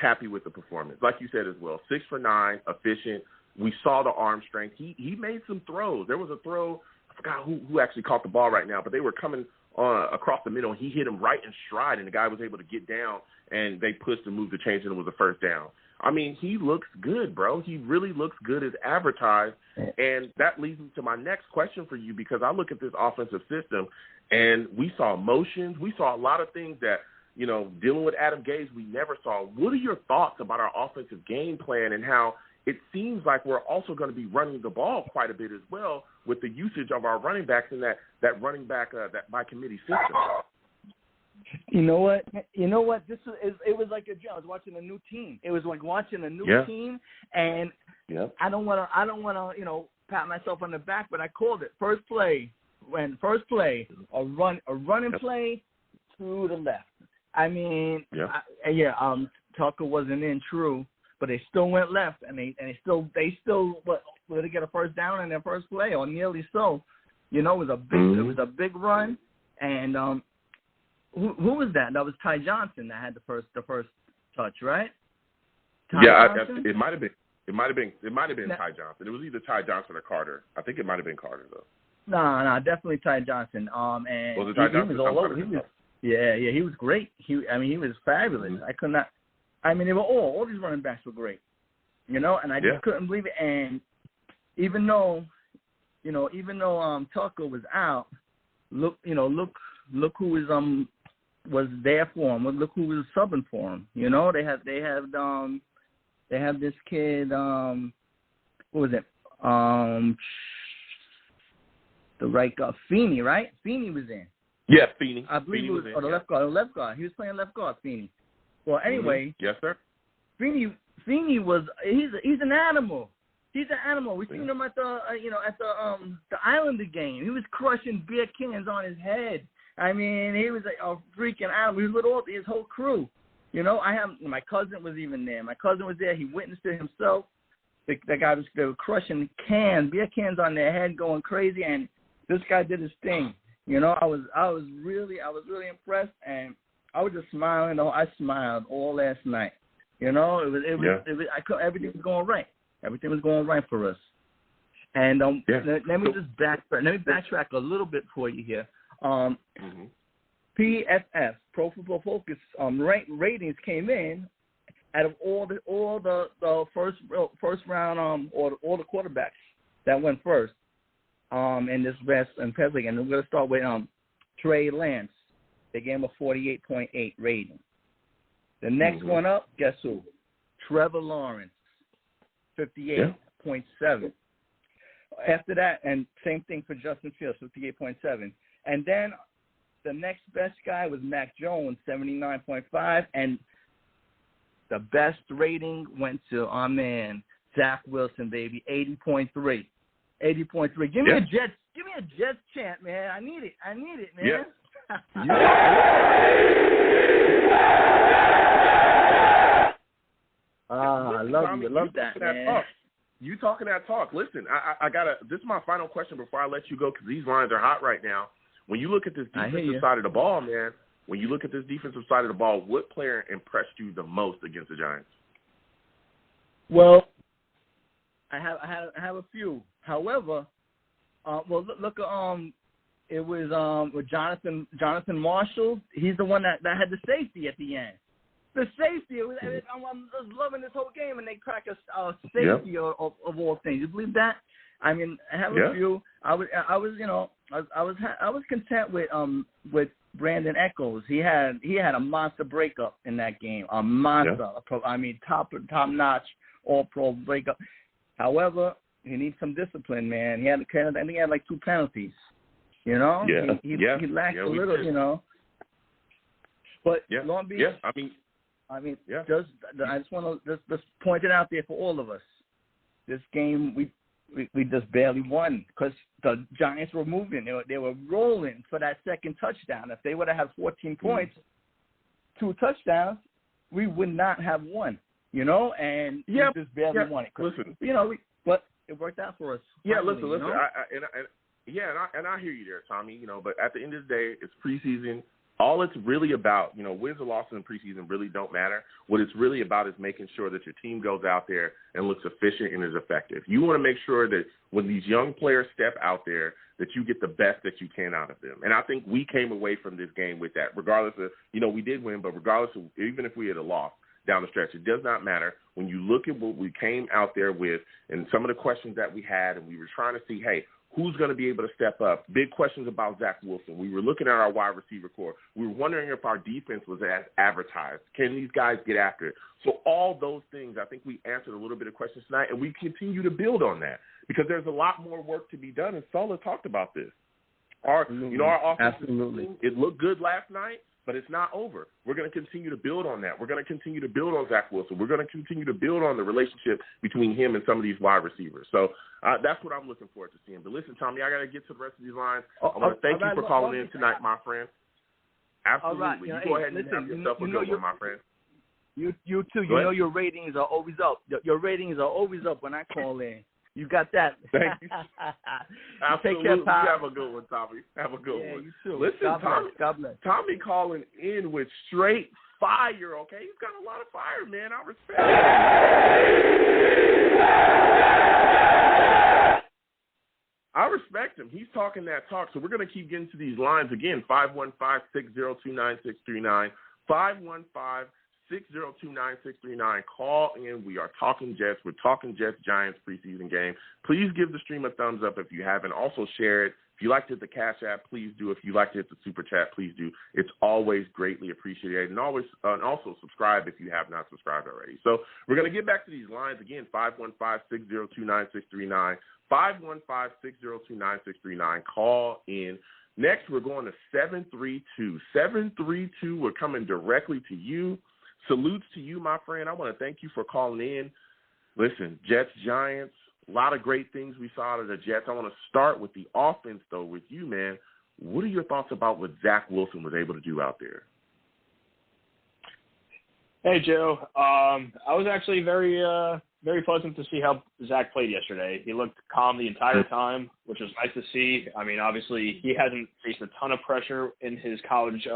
happy with the performance, like you said as well. 6 for 9, efficient. We saw the arm strength. He made some throws. There was a throw. I forgot who actually caught the ball right now, but they were coming across the middle. He hit him right in stride, and the guy was able to get down, and they pushed and moved the chains, and it was a first down. I mean, he looks good, bro. He really looks good as advertised, and that leads me to my next question for you because I look at this offensive system, and we saw motions. We saw a lot of things that, dealing with Adam Gase, we never saw. What are your thoughts about our offensive game plan and how it seems like we're also going to be running the ball quite a bit as well with the usage of our running backs in that running back that by committee system? You know what? It was like a dream. I was watching a new team. It was like watching a new team, and I don't want to pat myself on the back, but I called it first play, a running play to the left. I mean, Tucker wasn't in, true, but they still went left, and they still were to get a first down in their first play, or nearly so. It was a big run, and who was that? That was Ty Johnson that had the first touch, right? It might have been. It might have been Ty Johnson. It was either Ty Johnson or Carter. I think it might have been Carter though. No, definitely Ty Johnson. And was it Ty Johnson? He was all over. He was great. He was fabulous. Mm-hmm. They were all these running backs were great. And I just couldn't believe it. And even though Tucker was out, look who was there for him. Look who was subbing for him. They have this kid. Who was it? The right guard, Feeney, right? Feeney was in. Yeah, Feeney. I believe Feeney was in. Or the left guard. He was playing left guard, Feeney. Well, anyway. Yes, sir. Feeney was he's an animal. He's an animal. We seen him at the Islander game. He was crushing beer cans on his head. I mean, he was a freaking animal. He was with his whole crew. My cousin was even there. My cousin was there. He witnessed it himself. They were crushing beer cans on their head, going crazy, and this guy did his thing. I was really impressed, and I was just smiling. I smiled all last night. Everything was going right. Everything was going right for us. And let me just backtrack a little bit for you here. PFF, Pro Football Focus, ratings came in out of all the first round or all the quarterbacks that went first in this best and PES league. And we're going to start with Trey Lance. They gave him a 48.8 rating. The next one up, guess who? Trevor Lawrence, 58.7. After that, and same thing for Justin Fields, 58.7. And then the next best guy was Mac Jones, 79.5. And the best rating went to our man, Zack Wilson, baby, 80.3. 80.3. Give me a Jets chant, man. I need it, man. Yeah. I love you. I love that, man. You talking that talk. Listen, I got this is my final question before I let you go because these lines are hot right now. When you look at this defensive side of the ball, man, what player impressed you the most against the Giants? Well, I have a few. However, look it was with Jonathan Marshall. He's the one that had the safety at the end. The safety. I was loving this whole game, and they crack a safety of all things. You believe that? I mean, I have a few. I was content with Brandon Echols. He had a monster breakup in that game. A monster. Top notch, all pro breakup. However, he needs some discipline, man. I think he had like 2 penalties. You know? Yeah. He lacked a little, you know. But Long Beach. Yeah. I just want to just point it out there for all of us. This game, we just barely won because the Giants were moving. They were rolling for that second touchdown. If they would have had 14 points, 2 touchdowns, we would not have won. You know, and we just barely won it. Listen, but it worked out for us. Yeah, finally, listen. You know? I hear you there, Tommy. You know, but at the end of the day, it's preseason. All it's really about, you know, wins or losses in preseason really don't matter. What it's really about is making sure that your team goes out there and looks efficient and is effective. You want to make sure that when these young players step out there, that you get the best that you can out of them. And I think we came away from this game with that, regardless of, you know, we did win, but regardless of, even if we had a loss down the stretch, it does not matter. When you look at what we came out there with and some of the questions that we had, and we were trying to see, hey, who's going to be able to step up? Big questions about Zack Wilson. We were looking at our wide receiver core. We were wondering if our defense was as advertised. Can these guys get after it? So all those things, I think we answered a little bit of questions tonight, and we continue to build on that because there's a lot more work to be done, and Sula talked about this. Our offensive team, it looked good last night, but it's not over. We're going to continue to build on that. We're going to continue to build on Zack Wilson. We're going to continue to build on the relationship between him and some of these wide receivers. So that's what I'm looking forward to seeing. But listen, Tommy, I got to get to the rest of these lines. I want to thank you for calling in tonight, my friend. Absolutely. Right. You go ahead and have yourself a good one, my friend. You too. You know your ratings are always up. Your ratings are always up when I call in. You got that. Thank you. Absolutely. Take care, pal. You have a good one, Tommy. Have a good one. You too. Listen, God bless. Tommy calling in with straight fire, okay? He's got a lot of fire, man. I respect it. I respect him. He's talking that talk. So we're going to keep getting to these lines again. 515-602-9639. 515-602-9639. Call in. We are talking Jets. We're talking Jets-Giants preseason game. Please give the stream a thumbs up if you haven't. Also share it. If you like to hit the Cash App, please do. If you like to hit the Super Chat, please do. It's always greatly appreciated. And also subscribe if you have not subscribed already. So we're going to get back to these lines again. 515-602-9639. 515-602-9639. Call in. Next, we're going to 732. 732, we're coming directly to you. Salutes to you, my friend. I want to thank you for calling in. Listen, Jets, Giants, a lot of great things we saw out of the Jets. I want to start with the offense, though, with you, man. What are your thoughts about what Zack Wilson was able to do out there? Hey, Joe. I was actually very pleasant to see how Zack played yesterday. He looked calm the entire time, which was nice to see. I mean, obviously, he hasn't faced a ton of pressure in his college,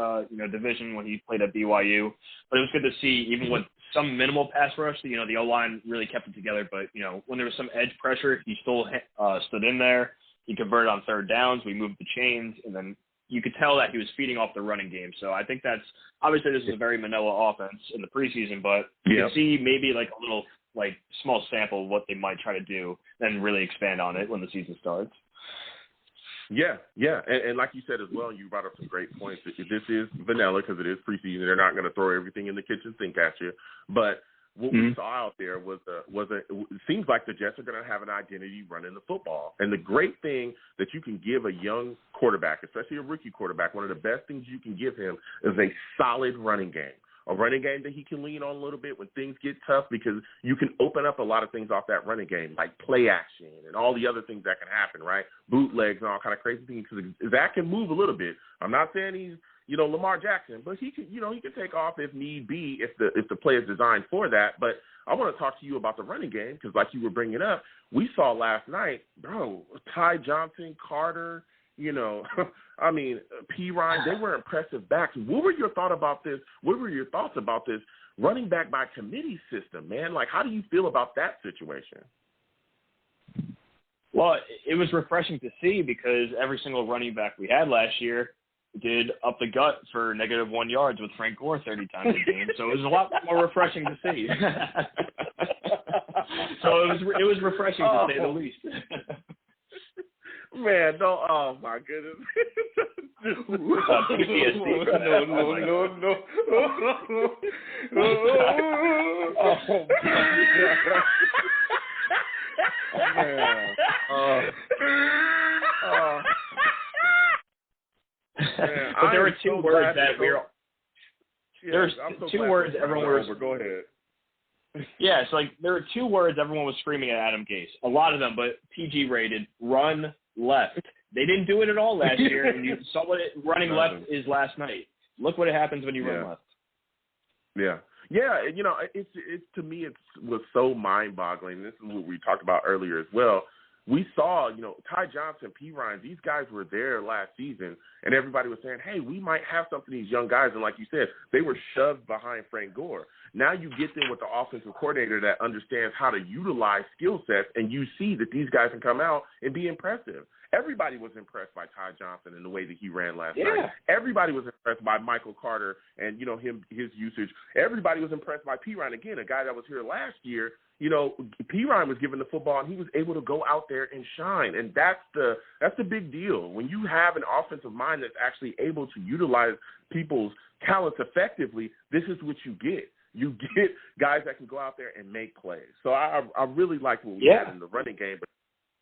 division when he played at BYU. But it was good to see, even with some minimal pass rush, the O-line really kept it together. But, when there was some edge pressure, he still stood in there. He converted on third downs. We moved the chains, and then you could tell that he was feeding off the running game. So I think that's – obviously, this is a very vanilla offense in the preseason, but you can see maybe like a little – small sample of what they might try to do, then really expand on it when the season starts. Yeah. And like you said as well, you brought up some great points. This is vanilla because it is preseason. They're not going to throw everything in the kitchen sink at you. But what we saw out there it seems like the Jets are going to have an identity running the football. And the great thing that you can give a young quarterback, especially a rookie quarterback, one of the best things you can give him is a solid running game. A running game that he can lean on a little bit when things get tough because you can open up a lot of things off that running game, like play action and all the other things that can happen, right? Bootlegs and all kind of crazy things. Zach can move a little bit. I'm not saying he's, Lamar Jackson, but he can take off if need be if the play is designed for that. But I want to talk to you about the running game because like you were bringing up, we saw last night, bro, Ty Johnson, Carter, I mean, Perine, they were impressive backs. What were your thoughts about this? What were your thoughts about this running back by committee system, man? Like, how do you feel about that situation? Well, it was refreshing to see because every single running back we had last year did up the gut for -1 yards with Frank Gore 30 times a game. So it was a lot more refreshing to see. So it was refreshing to say the least. Man, no, oh my goodness. PTSD. No. Man. Man, but there were two words that we were. There's two words everyone was. Go ahead. Yeah, so there were two words everyone was screaming at Adam Gase. A lot of them, but PG rated: run left. They didn't do it at all last year, and you saw what running left is last night. Look what happens when you run left. Yeah. Yeah, it's to me it was so mind-boggling. This is what we talked about earlier as well. We saw, Ty Johnson, Perine, these guys were there last season, and everybody was saying, hey, we might have something these young guys. And like you said, they were shoved behind Frank Gore. Now you get them with the offensive coordinator that understands how to utilize skill sets, and you see that these guys can come out and be impressive. Everybody was impressed by Ty Johnson and the way that he ran last night. Everybody was impressed by Michael Carter and, his usage. Everybody was impressed by Perine. Again, a guy that was here last year. Perine was given the football, and he was able to go out there and shine. And that's the big deal. When you have an offensive mind that's actually able to utilize people's talents effectively, this is what you get. You get guys that can go out there and make plays. So I really like what we had in the running game. But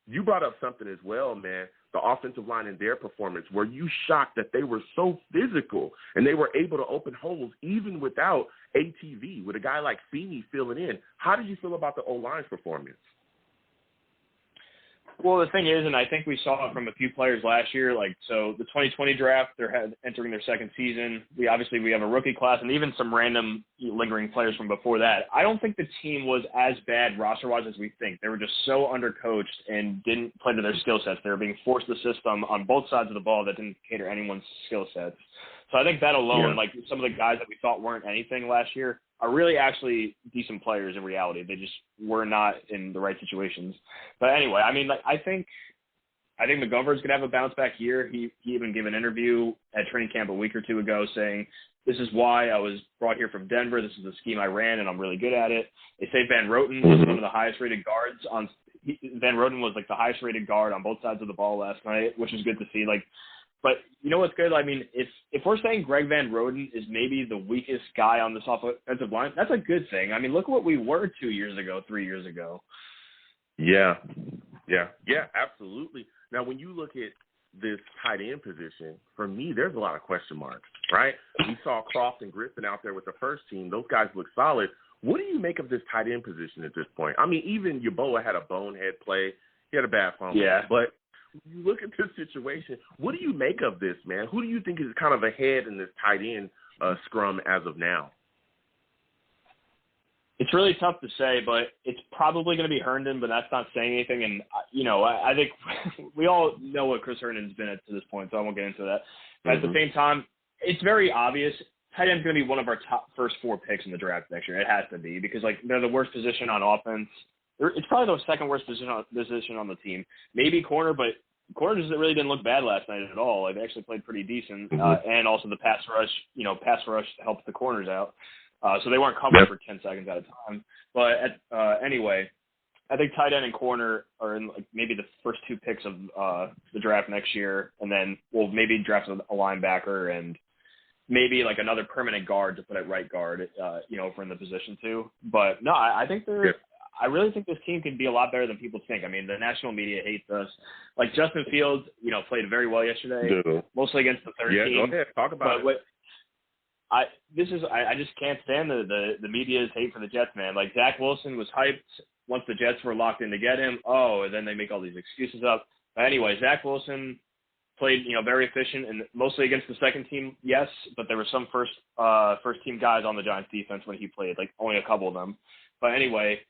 you brought up something as well, man, the offensive line and their performance. Were you shocked that they were so physical and they were able to open holes even without ATV, with a guy like Feeney filling in? How did you feel about the O-line's performance? Well, the thing is, and I think we saw it from a few players last year, so the 2020 draft, they're entering their second season. We have a rookie class and even some random lingering players from before that. I don't think the team was as bad roster-wise as we think. They were just so undercoached and didn't play to their skill sets. They were being forced the system on both sides of the ball that didn't cater anyone's skill sets. So I think that alone, some of the guys that we thought weren't anything last year, are really actually decent players in reality. They just were not in the right situations. But anyway, I think McGovern's going to have a bounce back year. He even gave an interview at training camp a week or two ago saying, this is why I was brought here from Denver. This is the scheme I ran, and I'm really good at it. They say Van Roten was one of the highest rated guards Van Roten was the highest rated guard on both sides of the ball last night, which is good to see. But you know what's good? If we're saying Greg Van Roten is maybe the weakest guy on this offensive line, that's a good thing. Look at what we were 2 years ago, 3 years ago. Yeah, absolutely. Now, when you look at this tight end position, for me, there's a lot of question marks, right? We saw Croft and Griffin out there with the first team. Those guys look solid. What do you make of this tight end position at this point? Even Yeboah had a bonehead play. He had a bad fumble. Yeah. But you look at this situation, what do you make of this, man? Who do you think is kind of ahead in this tight end scrum as of now? It's really tough to say, but it's probably going to be Herndon, but that's not saying anything. And, I think we all know what Chris Herndon's been at to this point, so I won't get into that. But at the same time, it's very obvious. Tight end's going to be one of our top first 4 picks in the draft next year. It has to be because, they're the worst position on offense. It's probably the second worst position on the team. Maybe corner, but corner really didn't look bad last night at all. They actually played pretty decent, and also the pass rush helped the corners out. So they weren't covered for 10 seconds at a time. But anyway, I think tight end and corner are in maybe the first 2 picks of the draft next year, and then we'll maybe draft a linebacker and maybe another permanent guard to put at right guard, if we're in the position to. But no, I think I really think this team can be a lot better than people think. The national media hates us. Justin Fields, played very well yesterday, mostly against the third team. Yeah, go ahead. Talk about it. I just can't stand the media's hate for the Jets, man. Zack Wilson was hyped once the Jets were locked in to get him. And then they make all these excuses up. But anyway, Zack Wilson played, very efficient and mostly against the second team, yes, but there were some first team guys on the Giants defense when he played, only a couple of them. But anyway,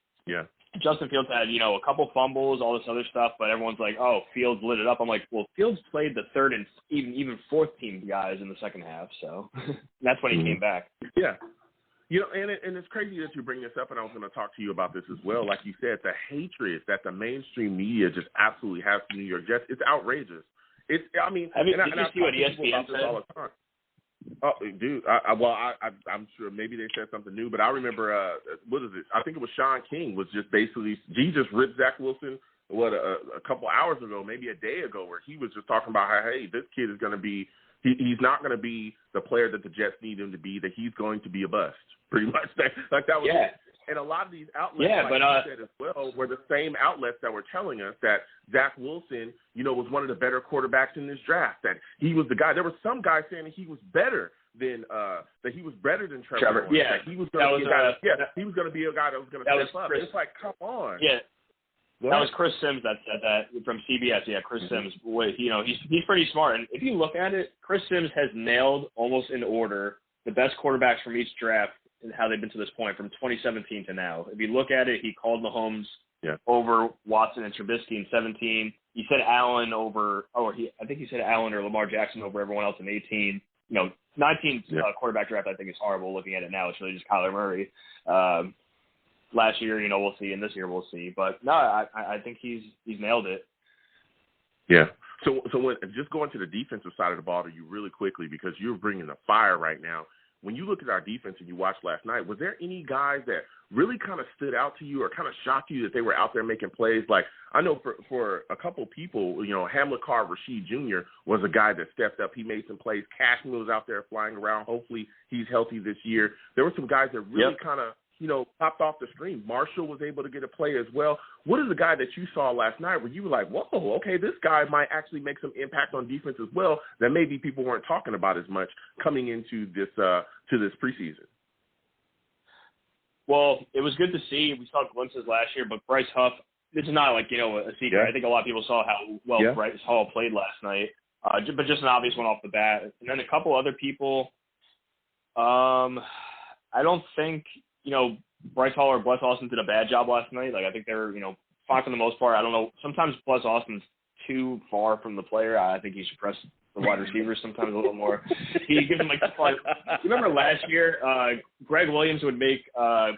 Justin Fields had, a couple fumbles, all this other stuff, but everyone's like, oh, Fields lit it up. I'm like, well, Fields played the third and even fourth team guys in the second half, so that's when he came back. Yeah. And it's crazy that you bring this up, and I was going to talk to you about this as well. Like you said, the hatred that the mainstream media just absolutely has for New York Jets, it's outrageous. Did you see what ESPN said? All the time. Oh, dude, I'm sure maybe they said something new, but I remember, what is it? I think it was Sean King was just basically, he just ripped Zack Wilson, a couple hours ago, maybe a day ago, where he was just talking about how, hey, this kid is going to be, he's not going to be the player that the Jets need him to be, that he's going to be a bust, pretty much. That was it. And a lot of these outlets, you said as well, were the same outlets that were telling us that Zack Wilson, was one of the better quarterbacks in this draft, that he was the guy. There were some guys saying that he was better than Trevor. Yeah, he was going to be a guy. He was going to be a guy that was going to step up. It's like, come on. Yeah. That was Chris Sims that said that from CBS. Yeah, Chris Sims. He's pretty smart. And if you look at it, Chris Sims has nailed almost in order the best quarterbacks from each draft and how they've been to this point from 2017 to now. If you look at it, he called Mahomes over Watson and Trubisky in 17. He said Allen over, I think he said Allen or Lamar Jackson over everyone else in 18. 19 quarterback draft I think is horrible looking at it now. It's really just Kyler Murray. Last year, we'll see, and this year we'll see. But no, I think he's nailed it. Yeah. So when, just going to the defensive side of the ball to you really quickly, because you're bringing the fire right now. When you look at our defense and you watched last night, was there any guys that really kind of stood out to you or kind of shocked you that they were out there making plays? Like, I know for a couple people, Hamilcar Rasheed Jr. was a guy that stepped up. He made some plays. Cashman was out there flying around. Hopefully he's healthy this year. There were some guys that really kind of, popped off the screen. Marshall was able to get a play as well. What is the guy that you saw last night where you were like, whoa, okay, this guy might actually make some impact on defense as well that maybe people weren't talking about as much coming into this preseason? Well, it was good to see. We saw glimpses last year, but Bryce Huff, this is not like, a secret. Yeah. I think a lot of people saw how well Bryce Hall played last night, but just an obvious one off the bat. And then a couple other people, I don't think, Bryce Hall or Bless Austin did a bad job last night. Like, I think they were, fine for the most part. I don't know. Sometimes Bless Austin's too far from the player. I think he should press the wide receivers sometimes a little more. He gives them like the play. You remember last year, Greg Williams would make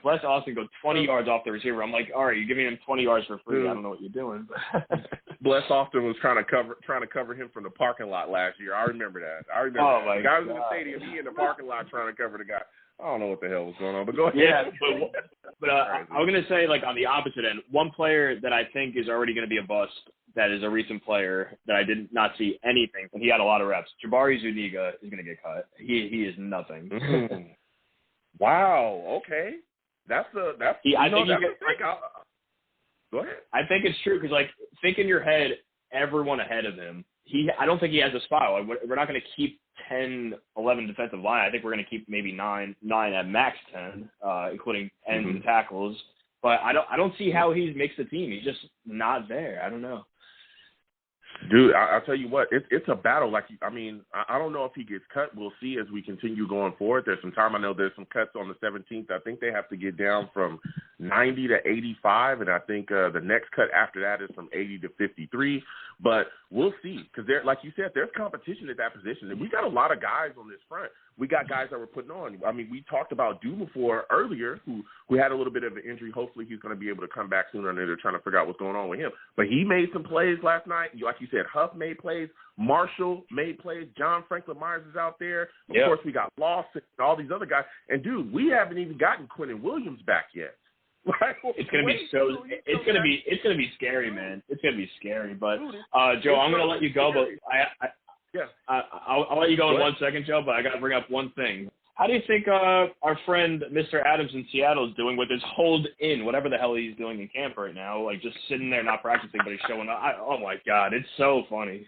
Bless Austin go 20 yards off the receiver. I'm like, all right, you're giving him 20 yards for free. I don't know what you're doing. Bless Austin was trying to cover him from the parking lot last year. I remember that. The guy was in the stadium. He in the parking lot trying to cover the guy. I don't know what the hell was going on, but go ahead. Yeah, but I was going to say, like, on the opposite end, one player that I think is already going to be a bust that is a recent player that I did not see anything, and he had a lot of reps. Jabari Zuniga is going to get cut. He is nothing. Wow, okay. Go ahead. I think it's true because, like, think in your head, everyone ahead of him. I don't think he has a spot. Like, we're not going to keep 10, 11 defensive line. I think we're going to keep maybe 9 at max 10, including ends and tackles. But I don't see how he makes the team. He's just not there. I don't know. Dude, I'll tell you what, it's a battle. I don't know if he gets cut. We'll see as we continue going forward. There's some time. I know there's some cuts on the 17th. I think they have to get down from 90 to 85, and I think the next cut after that is from 80 to 53. But we'll see, because like you said, there's competition at that position, and we got a lot of guys on this front. We got guys that we're putting on. I mean, we talked about Dumafor earlier, who had a little bit of an injury. Hopefully he's going to be able to come back sooner, and they're trying to figure out what's going on with him. But he made some plays last night. Like you said, Huff made plays. Marshall made plays. John Franklin Myers is out there. Of course, we got Lawson and all these other guys. And, dude, we haven't even gotten Quentin Williams back yet. Right? It's gonna be it's gonna be scary, man. It's gonna be scary. But Joe, I'm gonna let you go, but I'll let you go in 1 second, Joe. But I gotta bring up one thing. How do you think our friend Mr. Adams in Seattle is doing with his hold in, whatever the hell he's doing in camp right now? Like, just sitting there not practicing, but he's showing up. Oh my God, it's so funny.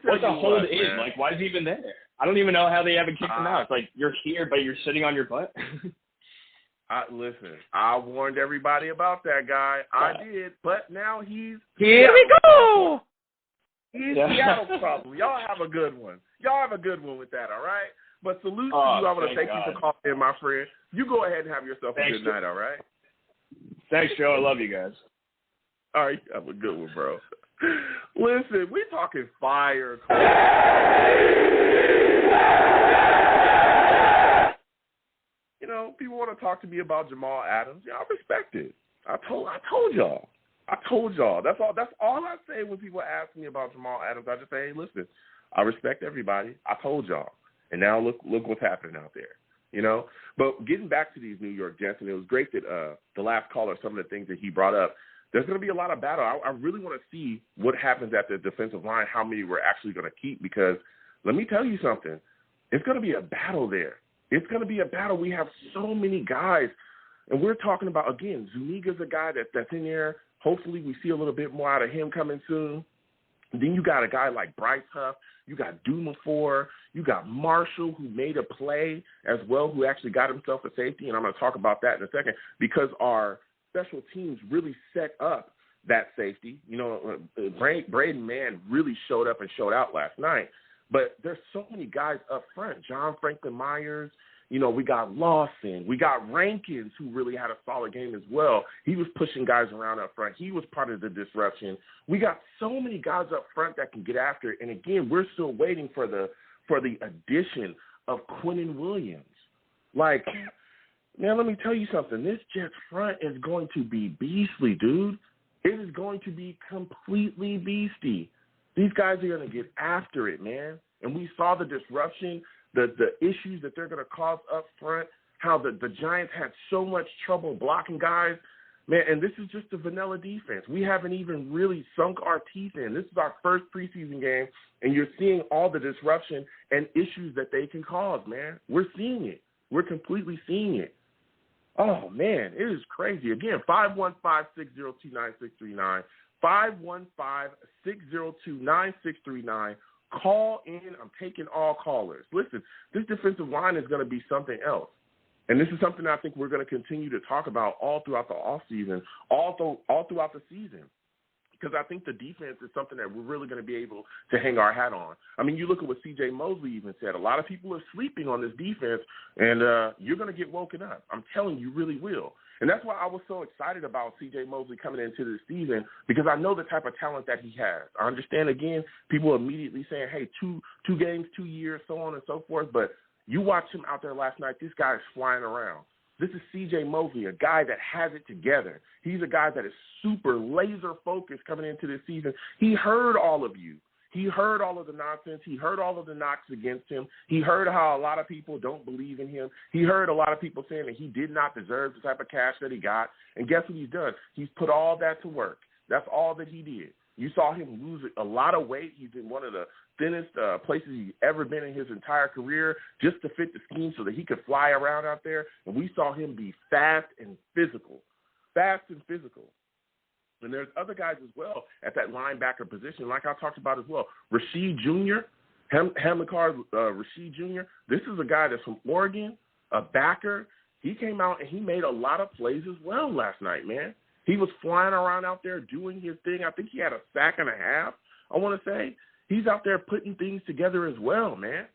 What's a hold in? Man. Like, why is he even there? I don't even know how they haven't kicked him out. It's like, you're here, but you're sitting on your butt. Listen, I warned everybody about that guy. I did, but now he's here. We go. He's Seattle's problem. Y'all have a good one. Y'all have a good one with that, all right? But salute to you. I want to thank you for calling in, my friend. You go ahead and have yourself a good night, all right? Thanks, Joe. I love you guys. All right, have a good one, bro. Listen, we're talking fire. You know, people want to talk to me about Jamal Adams. Yeah, I respect it. I told y'all. That's all I say when people ask me about Jamal Adams. I just say, hey, listen, I respect everybody. I told y'all. And now look what's happening out there. You know? But getting back to these New York Jets, and it was great that the last caller, some of the things that he brought up, there's going to be a lot of battle. I really want to see what happens at the defensive line, how many we're actually going to keep, because let me tell you something. It's going to be a battle there. It's going to be a battle. We have so many guys, and we're talking about, again, Zuniga's a guy that's in there. Hopefully we see a little bit more out of him coming soon. And then you got a guy like Bryce Huff. You got Dumafor. You got Marshall, who made a play as well, who actually got himself a safety, and I'm going to talk about that in a second, because our special teams really set up that safety. You know, Braden Mann really showed up and showed out last night. But there's so many guys up front. John Franklin Myers, you know, we got Lawson. We got Rankins, who really had a solid game as well. He was pushing guys around up front. He was part of the disruption. We got so many guys up front that can get after it. And, again, we're still waiting for the addition of Quinnen Williams. Like, man, let me tell you something. This Jets front is going to be beastly, dude. It is going to be completely beastie. These guys are going to get after it, man. And we saw the disruption, the issues that they're going to cause up front, how the Giants had so much trouble blocking guys. Man, and this is just a vanilla defense. We haven't even really sunk our teeth in. This is our first preseason game, and you're seeing all the disruption and issues that they can cause, man. We're seeing it. We're completely seeing it. Oh, man, it is crazy. Again, 515-602-9639. 515-602-9639. Call in. I'm taking all callers. Listen, this defensive line is going to be something else. And this is something I think we're going to continue to talk about all throughout the offseason, all throughout the season. Because I think the defense is something that we're really going to be able to hang our hat on. I mean, you look at what C.J. Mosley even said. A lot of people are sleeping on this defense, and you're going to get woken up. I'm telling you, really will. And that's why I was so excited about C.J. Mosley coming into this season, because I know the type of talent that he has. I understand, again, people immediately saying, hey, two games, 2 years, so on and so forth. But you watched him out there last night. This guy is flying around. This is C.J. Mosley, a guy that has it together. He's a guy that is super laser-focused coming into this season. He heard all of you. He heard all of the nonsense. He heard all of the knocks against him. He heard how a lot of people don't believe in him. He heard a lot of people saying that he did not deserve the type of cash that he got. And guess what he's done? He's put all that to work. That's all that he did. You saw him lose a lot of weight. He's in one of the thinnest places he's ever been in his entire career, just to fit the scheme so that he could fly around out there. And we saw him be fast and physical. And there's other guys as well at that linebacker position, like I talked about as well. Rasheed Jr., Hamilcar Rasheed Jr., this is a guy that's from Oregon, a backer. He came out and he made a lot of plays as well last night, man. He was flying around out there doing his thing. I think he had a sack and a half, I want to say. He's out there putting things together as well, man.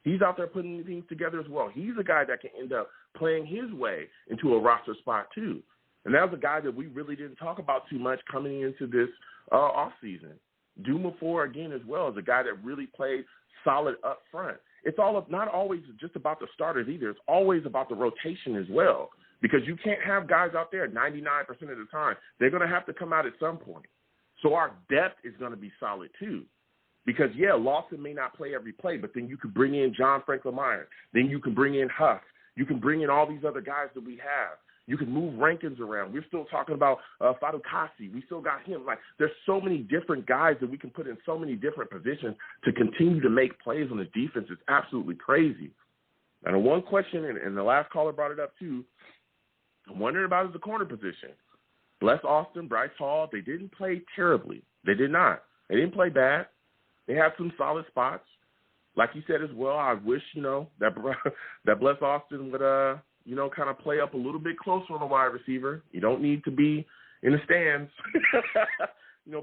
He's out there putting things together as well. He's a guy that can end up playing his way into a roster spot too. And that was a guy that we really didn't talk about too much coming into this offseason. Dumafor, again, as well, is a guy that really played solid up front. It's not always just about the starters either. It's always about the rotation as well, because you can't have guys out there 99% of the time. They're going to have to come out at some point. So our depth is going to be solid too. Because, yeah, Lawson may not play every play, but then you could bring in John Franklin Myers. Then you can bring in Huff. You can bring in all these other guys that we have. You can move Rankins around. We're still talking about Fadukasi. We still got him. Like, there's so many different guys that we can put in so many different positions to continue to make plays on the defense. It's absolutely crazy. And one question, and the last caller brought it up too, I'm wondering about is the corner position. Bless Austin, Bryce Hall, they didn't play terribly. They did not. They didn't play bad. They had some solid spots. Like you said as well, I wish, that Bless Austin would, kind of play up a little bit closer on the wide receiver. You don't need to be in the stands.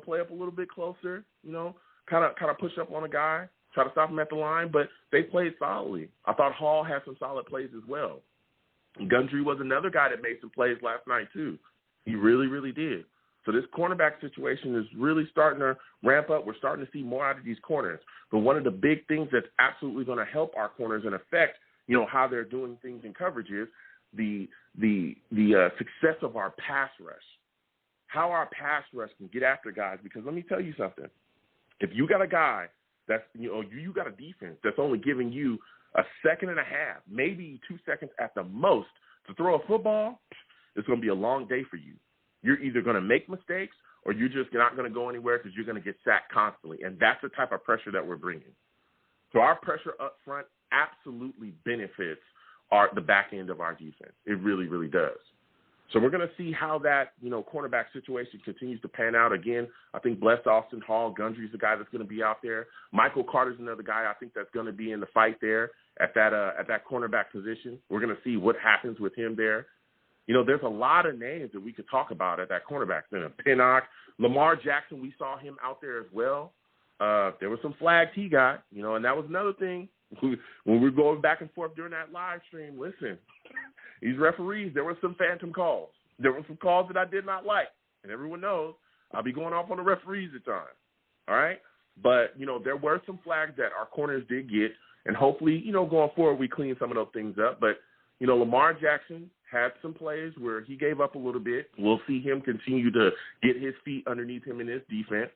Play up a little bit closer, kind of push up on a guy, try to stop him at the line. But they played solidly. I thought Hall had some solid plays as well. Gundry was another guy that made some plays last night too. He really, really did. So this cornerback situation is really starting to ramp up. We're starting to see more out of these corners. But one of the big things that's absolutely going to help our corners and affect, how they're doing things in coverage is the success of our pass rush. How our pass rush can get after guys. Because let me tell you something. If you got a guy that's, you got a defense that's only giving you a second and a half, maybe 2 seconds at the most to throw a football, it's going to be a long day for you. You're either going to make mistakes or you're just not going to go anywhere because you're going to get sacked constantly. And that's the type of pressure that we're bringing. So our pressure up front absolutely benefits the back end of our defense. It really, really does. So we're going to see how that, cornerback situation continues to pan out. Again, I think Bless Austin Hall, Gundry's the guy that's going to be out there. Michael Carter's another guy I think that's going to be in the fight there at that cornerback position. We're going to see what happens with him there. There's a lot of names that we could talk about at that cornerback center. Pinnock, Lamar Jackson, we saw him out there as well. There were some flags he got, and that was another thing. When we were going back and forth during that live stream, listen, these referees, there were some phantom calls. There were some calls that I did not like. And everyone knows I'll be going off on the referees at times. All right? But, there were some flags that our corners did get. And hopefully, going forward, we clean some of those things up. But, Lamar Jackson had some plays where he gave up a little bit. We'll see him continue to get his feet underneath him in his defense.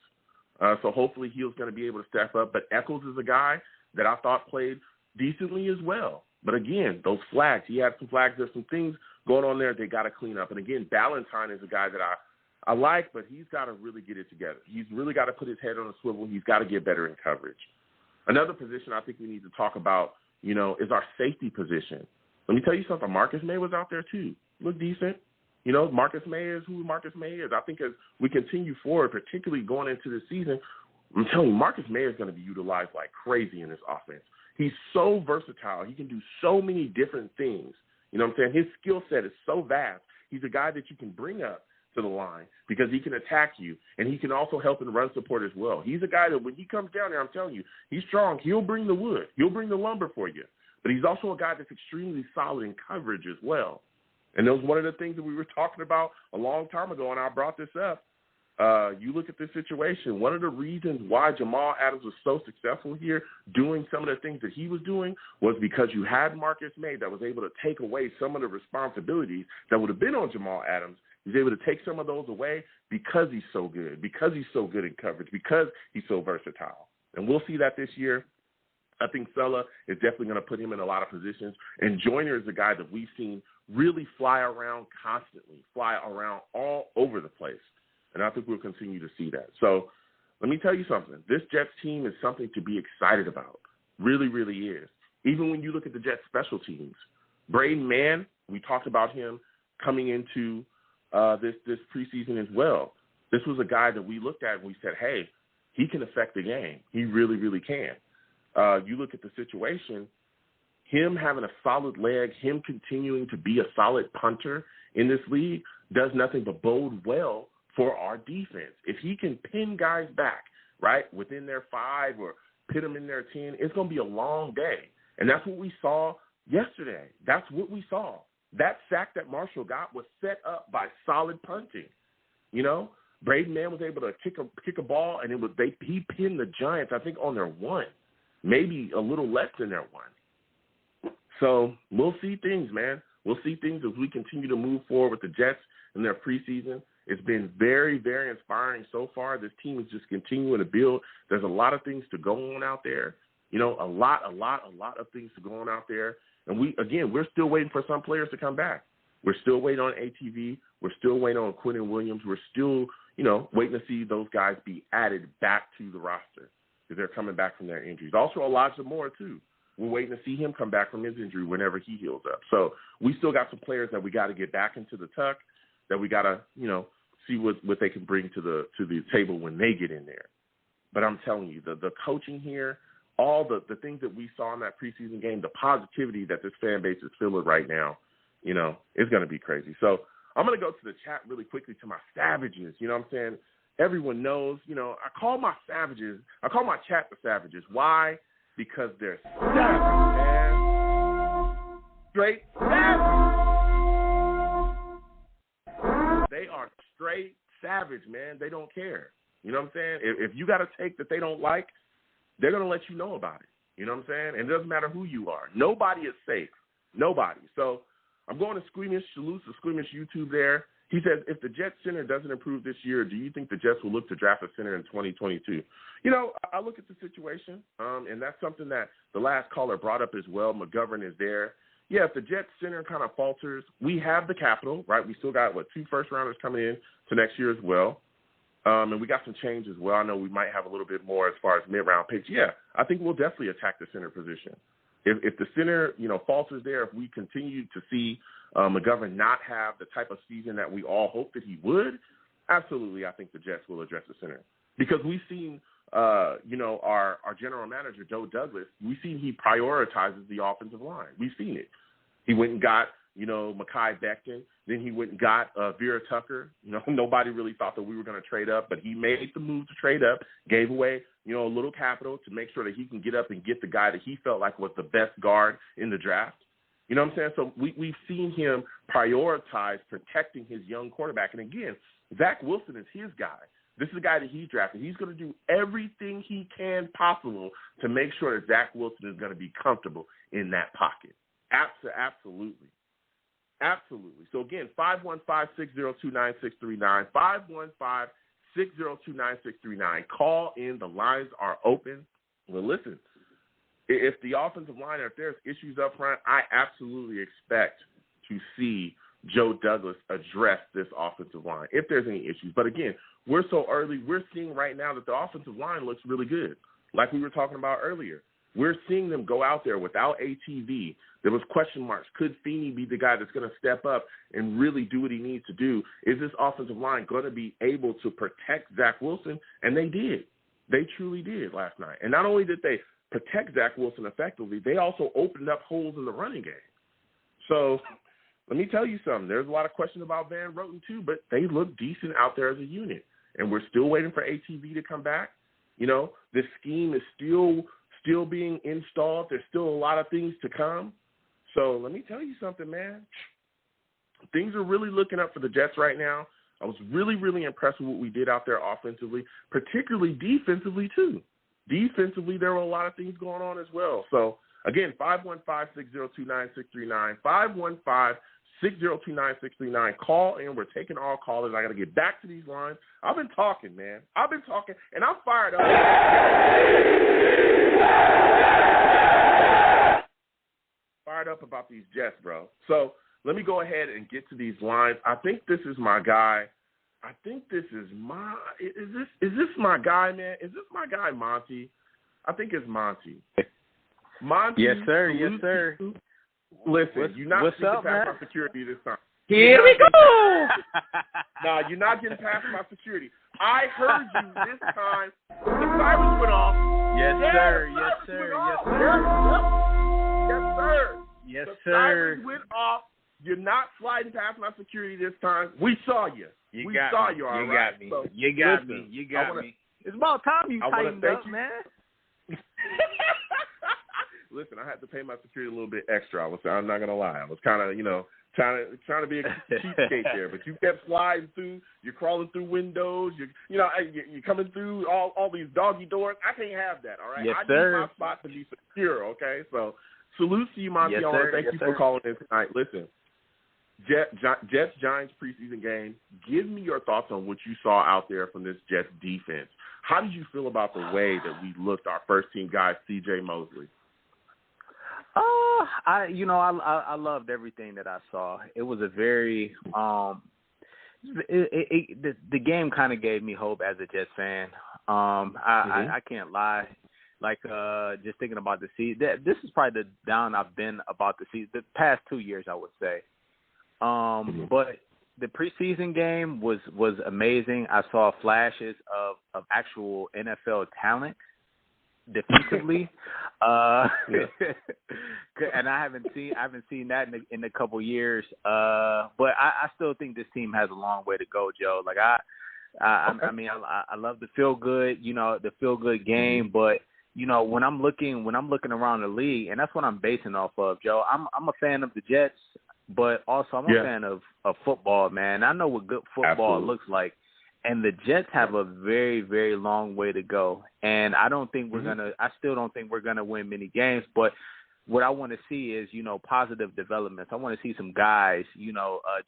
So hopefully he's going to be able to step up. But Echols is a guy that I thought played decently as well. But again, those flags, he had some flags. There's some things going on there they got to clean up. And again, Ballantyne is a guy that I like, but he's got to really get it together. He's really got to put his head on a swivel. He's got to get better in coverage. Another position I think we need to talk about, is our safety position. Let me tell you something. Marcus May was out there too. Looked decent. Marcus May is who Marcus May is. I think as we continue forward, particularly going into the season, I'm telling you, Marcus May is going to be utilized like crazy in this offense. He's so versatile. He can do so many different things. You know what I'm saying? His skill set is so vast. He's a guy that you can bring up to the line because he can attack you, and he can also help in run support as well. He's a guy that when he comes down there, I'm telling you, he's strong. He'll bring the wood. He'll bring the lumber for you. But he's also a guy that's extremely solid in coverage as well. And that was one of the things that we were talking about a long time ago, and I brought this up. You look at this situation, one of the reasons why Jamal Adams was so successful here doing some of the things that he was doing was because you had Marcus May that was able to take away some of the responsibilities that would have been on Jamal Adams. He's able to take some of those away because he's so good, because he's so good in coverage, because he's so versatile. And we'll see that this year. I think Sulla is definitely going to put him in a lot of positions. And Joyner is a guy that we've seen really fly around constantly, fly around all over the place. And I think we'll continue to see that. So let me tell you something. This Jets team is something to be excited about. Really, really is. Even when you look at the Jets special teams, Braden Mann, we talked about him coming into this preseason as well. This was a guy that we looked at and we said, hey, he can affect the game. He really, really can. You look at the situation, him having a solid leg, him continuing to be a solid punter in this league does nothing but bode well for our defense. If he can pin guys back, right, within their 5 or pin them in their 10, it's going to be a long day. And that's what we saw yesterday. That's what we saw. That sack that Marshall got was set up by solid punting. Braden Mann was able to kick a ball, and he pinned the Giants, I think, on their 1, maybe a little less than their 1. So we'll see things, man. We'll see things as we continue to move forward with the Jets in their preseason. It's been very, very inspiring so far. This team is just continuing to build. There's a lot of things to go on out there. A lot of things to go on out there. And we're still waiting for some players to come back. We're still waiting on ATV. We're still waiting on Quentin Williams. We're still, waiting to see those guys be added back to the roster because they're coming back from their injuries. Also, Elijah Moore, too. We're waiting to see him come back from his injury whenever he heals up. So we still got some players that we got to get back into the tuck, that we got to, see what they can bring to the table when they get in there. But I'm telling you, the coaching here, all the things that we saw in that preseason game, the positivity that this fan base is feeling right now, it's going to be crazy. So I'm going to go to the chat really quickly to my savages. You know what I'm saying? Everyone knows, I call my chat the savages. Why? Because they're savages, man. Straight savages. They are straight savage, man. They don't care. You know what I'm saying? If you got a take that they don't like, they're going to let you know about it. You know what I'm saying? And it doesn't matter who you are. Nobody is safe. Nobody. So I'm going to Squeamish. Salute to Squeamish YouTube there. He says, if the Jets center doesn't improve this year, do you think the Jets will look to draft a center in 2022? You know, I look at the situation, and that's something that the last caller brought up as well. McGovern is there. Yeah, if the Jets center kind of falters, we have the capital, right? We still got, 2 first-rounders coming in to next year as well. And we got some change as well. I know we might have a little bit more as far as mid-round picks. Yeah, I think we'll definitely attack the center position. If the center, falters there, if we continue to see McGovern not have the type of season that we all hope that he would, absolutely, I think the Jets will address the center. Because we've seen, our general manager, Joe Douglas, we've seen he prioritizes the offensive line. We've seen it. He went and got, Mekhi Becton. Then he went and got Vera Tucker. Nobody really thought that we were going to trade up, but he made the move to trade up, gave away, a little capital to make sure that he can get up and get the guy that he felt like was the best guard in the draft. You know what I'm saying? So we've seen him prioritize protecting his young quarterback. And again, Zack Wilson is his guy. This is the guy that he's drafted. He's going to do everything he can possible to make sure that Zack Wilson is going to be comfortable in that pocket. Absolutely. Absolutely. So, again, 515-602-9639, 515-602-9639. Call in. The lines are open. Well, listen, if the offensive line, if there's issues up front, I absolutely expect to see Joe Douglas address this offensive line if there's any issues. But, again, we're so early. We're seeing right now that the offensive line looks really good, like we were talking about earlier. We're seeing them go out there without ATV. There was question marks. Could Feeney be the guy that's going to step up and really do what he needs to do? Is this offensive line going to be able to protect Zack Wilson? And they did. They truly did last night. And not only did they protect Zack Wilson effectively, they also opened up holes in the running game. So let me tell you something. There's a lot of questions about Van Roten too, but they look decent out there as a unit. And we're still waiting for ATV to come back. This scheme is still being installed. There's still a lot of things to come. So let me tell you something, man. Things are really looking up for the Jets right now. I was really, really impressed with what we did out there offensively, particularly defensively too. Defensively, there were a lot of things going on as well. So, again, 515-602-9639, 515-602-9639. Call in. We're taking all callers. I got to get back to these lines. I've been talking, man. I've been talking, and I'm fired up. Fired up about these Jets, bro. So let me go ahead and get to these lines. I think this is my guy. Is this my guy, man? Is this my guy, Monty? I think it's Monty. Monty. Yes, sir. Yes, sir. Listen, you're not getting past my security this time. Here we go. No, you're not getting past my security. I heard you this time. The sirens went off. Yes, sir. Yes, sir. Yes, sir. Yes, sir. Yes, the sir. sirens went off. You're not sliding past my security this time. We saw you. You got me. So, you got me. It's about time you tightened up, man. Listen, I had to pay my security a little bit extra. I'm not gonna lie. I was kind of, trying to be a cheapskate there, but you kept sliding through. You're crawling through windows. You're coming through all these doggy doors. I can't have that. All right. Yes, I sir. need my spot to be secure. Okay. So salute to you, Monty. Yes, Thank you for calling in tonight. Listen, Jets Giants preseason game. Give me your thoughts on what you saw out there from this Jets defense. How did you feel about the way that we looked? Our first team guy, C.J. Mosley. I loved everything that I saw. It was a very the game kind of gave me hope as a Jets fan. I can't lie. Like just thinking about the season, this is probably the down I've been about the season. The past 2 years, I would say. But the preseason game was amazing. I saw flashes of actual NFL talent defensively, and I haven't seen that in a couple years. But I still think this team has a long way to go, Joe. Like I love the feel good game, but when I'm looking around the league, and that's what I'm basing off of, Joe. I'm a fan of the Jets, but also I'm a fan of football, man. I know what good football looks like. And the Jets have a very, very long way to go. And I don't think I still don't think we're going to win many games. But what I want to see is, positive developments. I want to see some guys,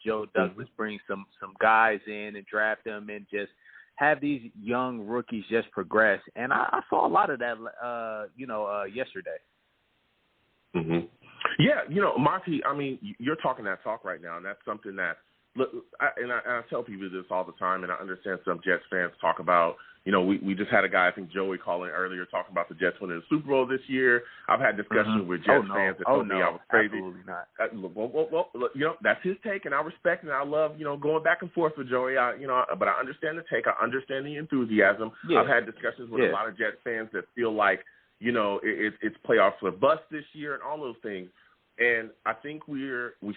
Joe Douglas bring some guys in and draft them and just have these young rookies just progress. And I saw a lot of that, yesterday. Mm-hmm. Yeah, Monty, I mean, you're talking that talk right now, and that's something that, look, I tell people this all the time, and I understand some Jets fans talk about, we just had a guy, I think Joey calling earlier, talking about the Jets winning the Super Bowl this year. I've had discussions with Jets fans that told me I was crazy. Absolutely not. Look, that's his take, and I respect and I love, going back and forth with Joey. But I understand the take. I understand the enthusiasm. Yeah. I've had discussions with a lot of Jets fans that feel like, it's playoffs for bust this year and all those things. And I think we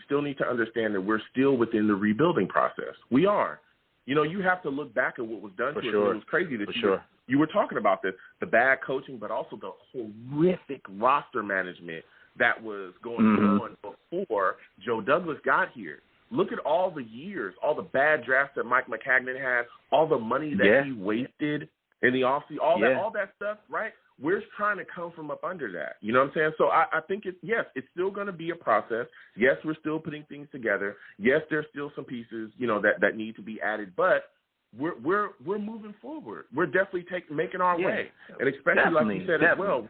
still need to understand that we're still within the rebuilding process. We are. You have to look back at what was done to us. It was crazy that you were talking about this, the bad coaching, but also the horrific roster management that was going on before Joe Douglas got here. Look at all the years, all the bad drafts that Mike McCagnon had, all the money that he wasted in the offseason, all that stuff, right? We're trying to come from up under that. You know what I'm saying? So I think it's still going to be a process. Yes, we're still putting things together. Yes, there's still some pieces, that need to be added, but we're moving forward. We're definitely making our way. And especially like you said as well.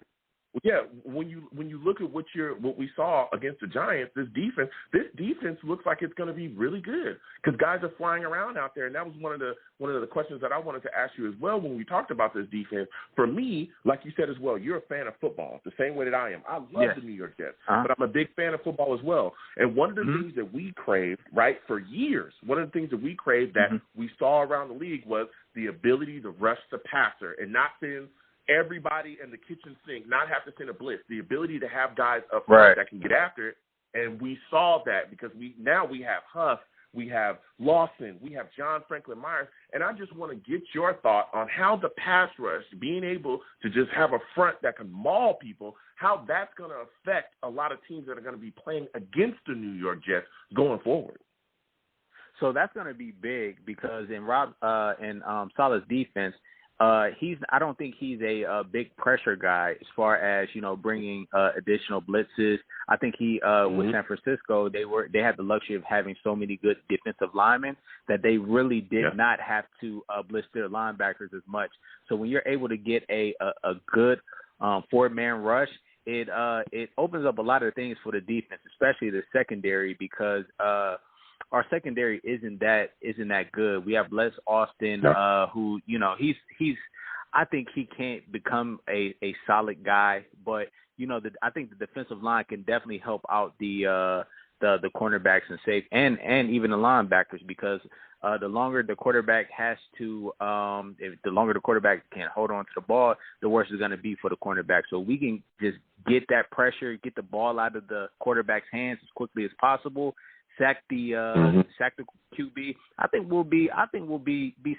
Yeah, when you look at what we saw against the Giants, this defense looks like it's going to be really good because guys are flying around out there, and that was one of the questions that I wanted to ask you as well when we talked about this defense. For me, like you said as well, you're a fan of football the same way that I am. I love the New York Jets, but I'm a big fan of football as well. And one of the things that we craved, right, for years, one of the things that we craved that we saw around the league was the ability to rush the passer and not send everybody in the kitchen sink, not have to send a blitz, the ability to have guys up front that can get after it. And we saw that because we have Huff, we have Lawson, we have John Franklin Myers. And I just want to get your thought on how the pass rush, being able to just have a front that can maul people, how that's going to affect a lot of teams that are going to be playing against the New York Jets going forward. So that's going to be big because in Saleh's defense, I don't think he's a big pressure guy as far as, bringing additional blitzes. I think with San Francisco, they had the luxury of having so many good defensive linemen that they really did not have to blitz their linebackers as much. So when you're able to get a good four-man rush, it opens up a lot of things for the defense, especially the secondary, because our secondary isn't that good. We have Les Austin, who, he's I think he can't become a solid guy, but I think the defensive line can definitely help out the cornerbacks and safe and even the linebackers, because the longer the quarterback has to, if the longer the quarterback can't hold on to the ball, the worse it's going to be for the cornerback. So we can just get that pressure, get the ball out of the quarterback's hands as quickly as possible. Sack the QB. I think we'll be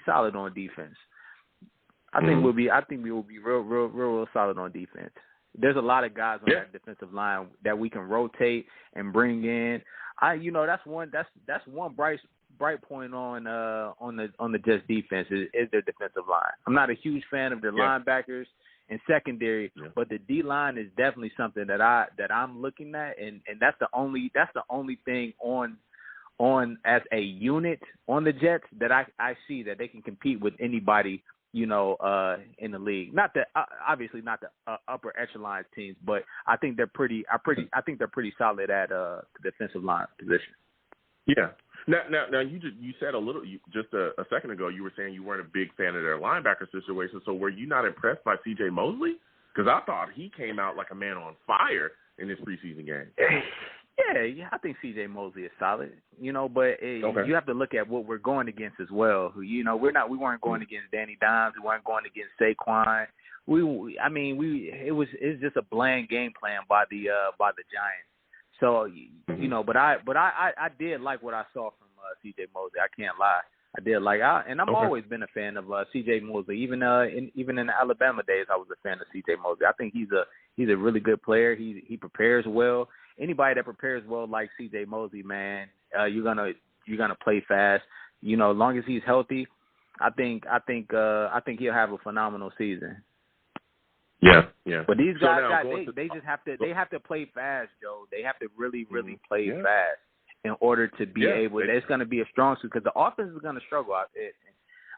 solid on defense. I think we will be real solid on defense. There's a lot of guys on that defensive line that we can rotate and bring in. That's one bright point on the Jets defense is their defensive line. I'm not a huge fan of their linebackers and secondary, but the D line is definitely something that I'm looking at, and that's the only thing on as a unit on the Jets that I see that they can compete with anybody in the league. Not that obviously not the upper echelon teams, but I think they're pretty solid at the defensive line position. Yeah. Now you said just a second ago, you were saying you weren't a big fan of their linebacker situation. So were you not impressed by C.J. Mosley? Because I thought he came out like a man on fire in this preseason game. Yeah, I think C.J. Mosley is solid, but you have to look at what we're going against as well. We weren't going against Danny Dimes, we weren't going against Saquon. It's just a bland game plan by the Giants. So, but I did like what I saw from C.J. Mosley. I can't lie. I did like, and I've always been a fan of C.J. Mosley. Even in the Alabama days, I was a fan of C.J. Mosley. I think he's a really good player. He prepares well, anybody that prepares well like C.J. Mosley, man, you're gonna play fast. You know, as long as he's healthy, I think he'll have a phenomenal season. Yeah. But these guys, they just have to play fast, Joe. They have to really play fast in order to be able. It's going to be a strong suit because the offense is going to struggle.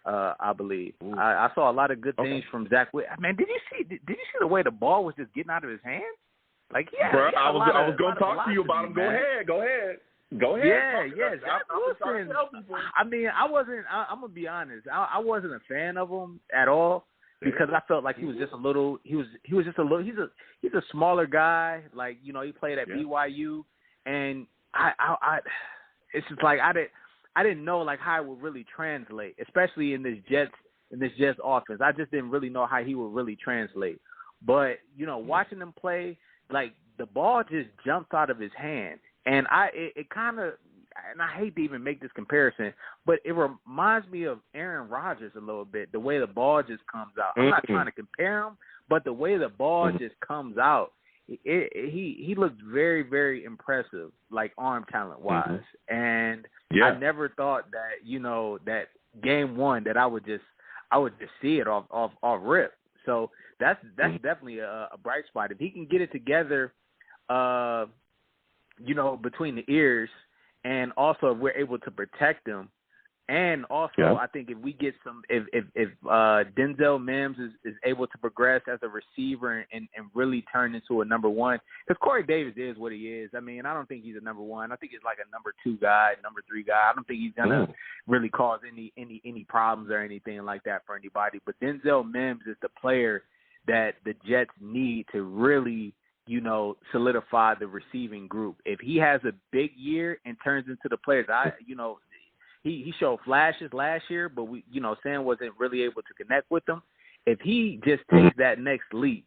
I believe. I saw a lot of good things from Zack Wilson. Man, did you see the way the ball was just getting out of his hands? Like, Bro, I was going to talk to you about him. Go ahead. Yeah. Zack Wilson. I mean, I'm gonna be honest. I wasn't a fan of him at all because I felt like he was just a little. He's a smaller guy. Like, you know, he played at BYU, and I it's just like I didn't know like how it would really translate, especially in this Jets offense. I just didn't really know how he would really translate. But, you know, watching him play, like the ball just jumped out of his hand. And it kind of, and I hate to even make this comparison, but it reminds me of Aaron Rodgers a little bit, the way the ball just comes out. I'm not trying to compare him, but the way the ball just comes out, he looks very, very impressive, like arm talent-wise. And I never thought that, you know, that game one that I would just see it off rip. So that's definitely a bright spot. If he can get it together, you know, between the ears, and also if we're able to protect him, and also I think if we get if Denzel Mims is able to progress as a receiver and really turn into a number one, because Corey Davis is what he is. I mean, I don't think he's a number one. I think he's like a number 2 guy, number 3 guy. I don't think he's gonna really cause any problems or anything like that for anybody. But Denzel Mims is the player that the Jets need to really, you know, solidify the receiving group. If he has a big year and turns into the players, he showed flashes last year, but Sam wasn't really able to connect with him. If he just takes that next leap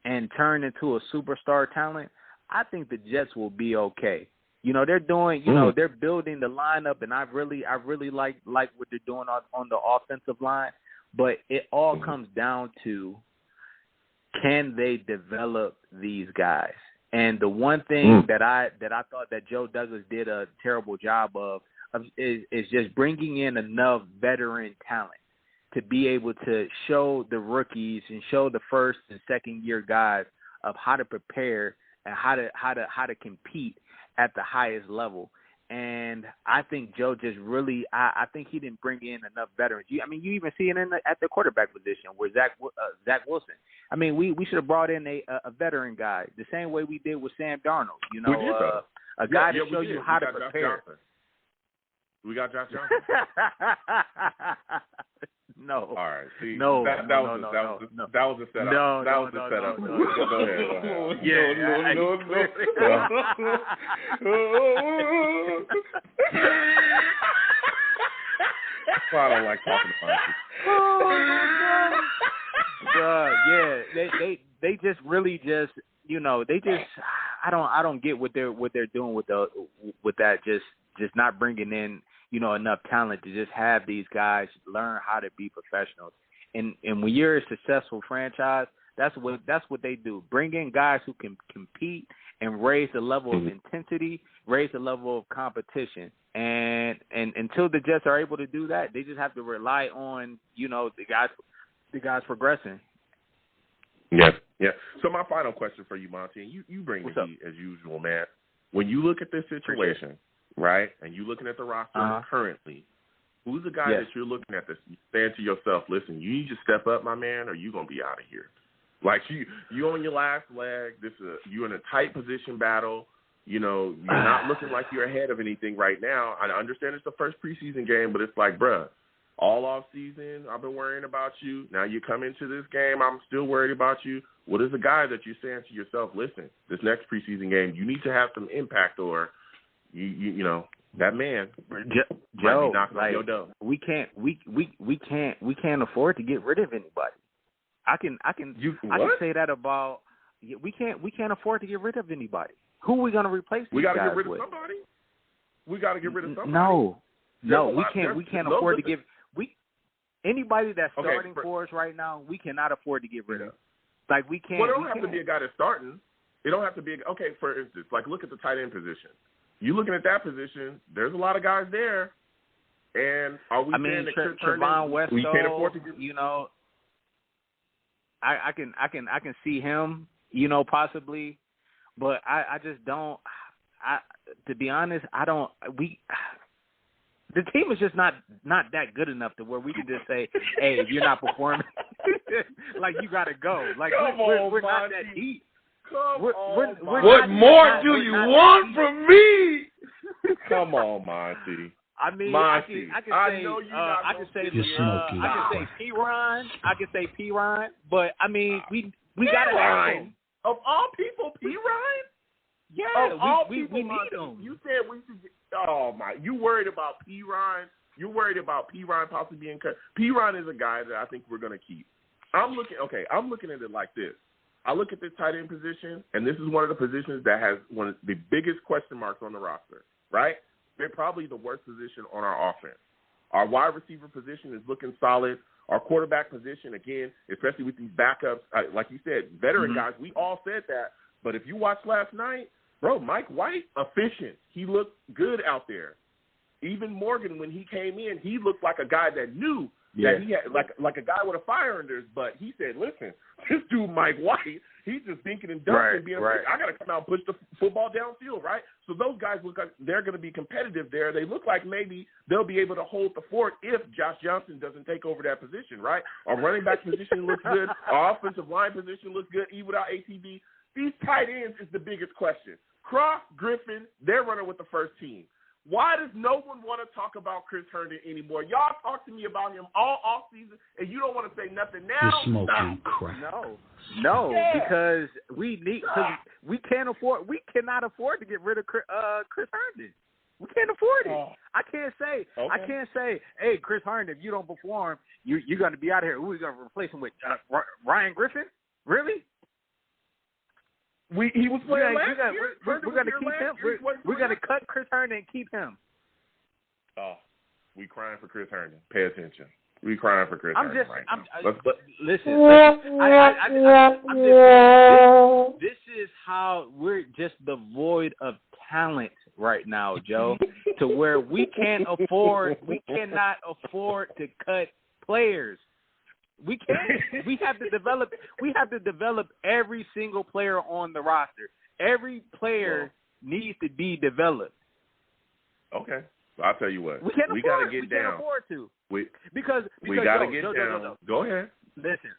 and turn into a superstar talent, I think the Jets will be okay. You know, they're doing, you know, they're building the lineup, and I really like what they're doing on the offensive line. But it all comes down to, can they develop these guys? And the one thing that I thought that Joe Douglas did a terrible job of is just bringing in enough veteran talent to be able to show the rookies and show the first and second year guys of how to prepare and how to compete at the highest level. And I think Joe just really, I think he didn't bring in enough veterans. You even see it at the quarterback position with Zack Wilson. I mean, we should have brought in a veteran guy the same way we did with Sam Darnold. You know, a guy to show you how to prepare. We got Josh Johnson. No. All right. See, no. That was a setup. No. That was a setup. Go ahead. I don't like talking about it. Oh my God. They just really just, you know, they just, I don't get what they're doing with that just not bringing in, you know, enough talent to just have these guys learn how to be professionals. And when you're a successful franchise, that's what they do. Bring in guys who can compete and raise the level of intensity, raise the level of competition. And until the Jets are able to do that, they just have to rely on, you know, the guys progressing. Yeah. So my final question for you, Monty, and you bring the heat as usual, man. When you look at this situation, right, and you're looking at the roster currently, who's the guy that you're looking at that's saying to yourself, listen, you need to step up, my man, or you're going to be out of here? Like, you on your last leg. You're in a tight position battle. You know, you're not looking like you're ahead of anything right now. I understand it's the first preseason game, but it's like, bruh, all off season, I've been worrying about you. Now you come into this game, I'm still worried about you. What is the guy that you're saying to yourself, listen, this next preseason game, you need to have some impact, or you know, that man Joe, knocking like, on your door. We can't afford to get rid of anybody. I can say that about, we can't afford to get rid of anybody. Who are we going to replace these guys with? We got to get rid of somebody. We got to get rid of somebody. No, we can't afford to give anybody that's starting for us right now. We cannot afford to get rid of. Like, we can't. Well, there don't have to be a guy that's starting. It don't have to be okay. For instance, like look at the tight end position. You looking at that position? There's a lot of guys there, and are we saying that Chris Herndon, we can't afford to get? You know, I can see him, you know, possibly, but I just don't. To be honest, I don't. The team is just not that good enough to where we can just say, hey, if you're not performing, like you got to go. Like we're not that deep. What more do you want from me? Come on, Monty. I mean, Monty. I can say P-Ron. I can say P-Ron, but I mean, we got to have him. Of all people, P-Ron? Yeah, we need him. You said we should get, oh my, you worried about P-Ron? You're worried about P-Ron possibly being cut? P-Ron is a guy that I think we're going to keep. I'm looking at it like this. I look at this tight end position, and this is one of the positions that has one of the biggest question marks on the roster, right? They're probably the worst position on our offense. Our wide receiver position is looking solid. Our quarterback position, again, especially with these backups, like you said, veteran guys, we all said that. But if you watched last night, bro, Mike White, efficient. He looked good out there. Even Morgan, when he came in, he looked like a guy that knew that he had, like a guy with a fire under his butt. He said, listen, this dude Mike White, he's just thinking and dunking. I got to come out and push the football downfield, right? So those guys look like they're going to be competitive there. They look like maybe they'll be able to hold the fort if Josh Johnson doesn't take over that position, right? Our running back position looks good. Our offensive line position looks good, even without ATB. These tight ends is the biggest question. Cross, Griffin, they're running with the first team. Why does no one want to talk about Chris Herndon anymore? Y'all talk to me about him all offseason, and you don't want to say nothing now? You're smoking crack. No, because we cannot afford to get rid of Chris Herndon. We can't afford it. I can't say, hey, Chris Herndon, if you don't perform, you're going to be out of here. Who are we going to replace him with? Ryan Griffin? Really? He was playing last year. We're going to keep him. We're going to cut Chris Herndon and keep him. Oh, we crying for Chris Herndon. Pay attention. We crying for Chris Herndon right now. Listen. This is how we're just devoid of talent right now, Joe, to where we cannot afford to cut players. We can't. We have to develop every single player on the roster. Every player needs to be developed. Okay. So I'll tell you what. We can't afford to. Because we got to get down. Go ahead. Listen.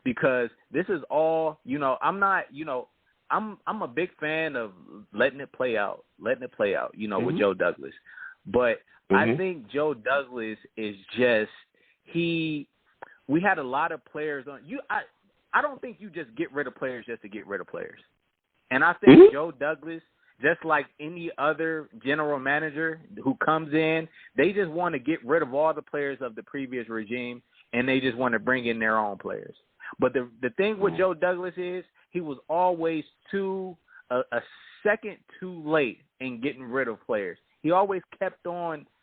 Because this is all, I'm a big fan of letting it play out, with Joe Douglas. But I think Joe Douglas is just, we had a lot of players on you. I don't think you just get rid of players just to get rid of players. And I think Joe Douglas, just like any other general manager who comes in, they just want to get rid of all the players of the previous regime, and they just want to bring in their own players. But the thing with Joe Douglas is he was always a second too late in getting rid of players. He always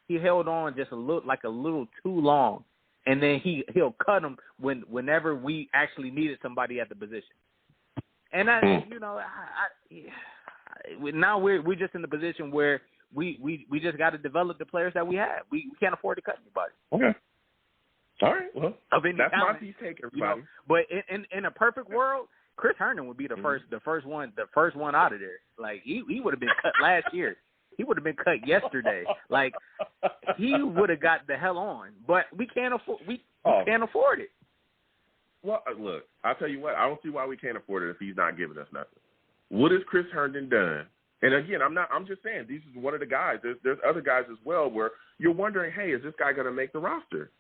he held on just a little too long. And then he'll cut them whenever we actually needed somebody at the position. And now we're just in the position where we just got to develop the players that we have. We can't afford to cut anybody. Okay. All right. Well, that's my piece take, everybody. But in a perfect world, Chris Herndon would be the first one out of there. Like he would have been cut last year. He would have been cut yesterday. Like he would have got the hell on. But we can't afford. We can't afford it. Well, look, I'll tell you what. I don't see why we can't afford it if he's not giving us nothing. What has Chris Herndon done? And again, I'm just saying, this is one of the guys. There's other guys as well where you're wondering, hey, is this guy going to make the roster?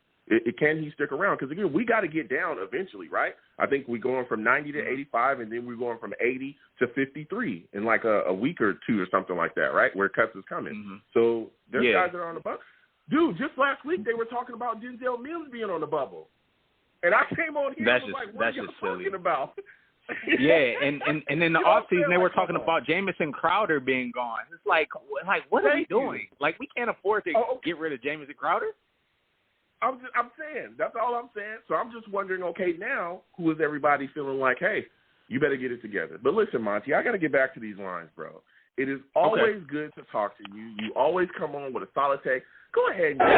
Can he stick around? Because, again, we got to get down eventually, right? I think we're going from 90 to 85, and then we're going from 80 to 53 in like a week or two or something like that, right, where cuts is coming. So there's guys that are on the bubble. Dude, just last week they were talking about Denzel Mims being on the bubble. And I came on here and was like, what are you talking about? And in the offseason they were talking about Jamison Crowder being gone. It's like what are we doing? Like, we can't afford to get rid of Jamison Crowder. I'm saying, that's all I'm saying. So I'm just wondering, okay, now who is everybody feeling like, hey, You better get it together. But listen, Monty, I got to get back to these lines, bro. It is always good to talk to you. You always come on with a solid take. Go ahead and get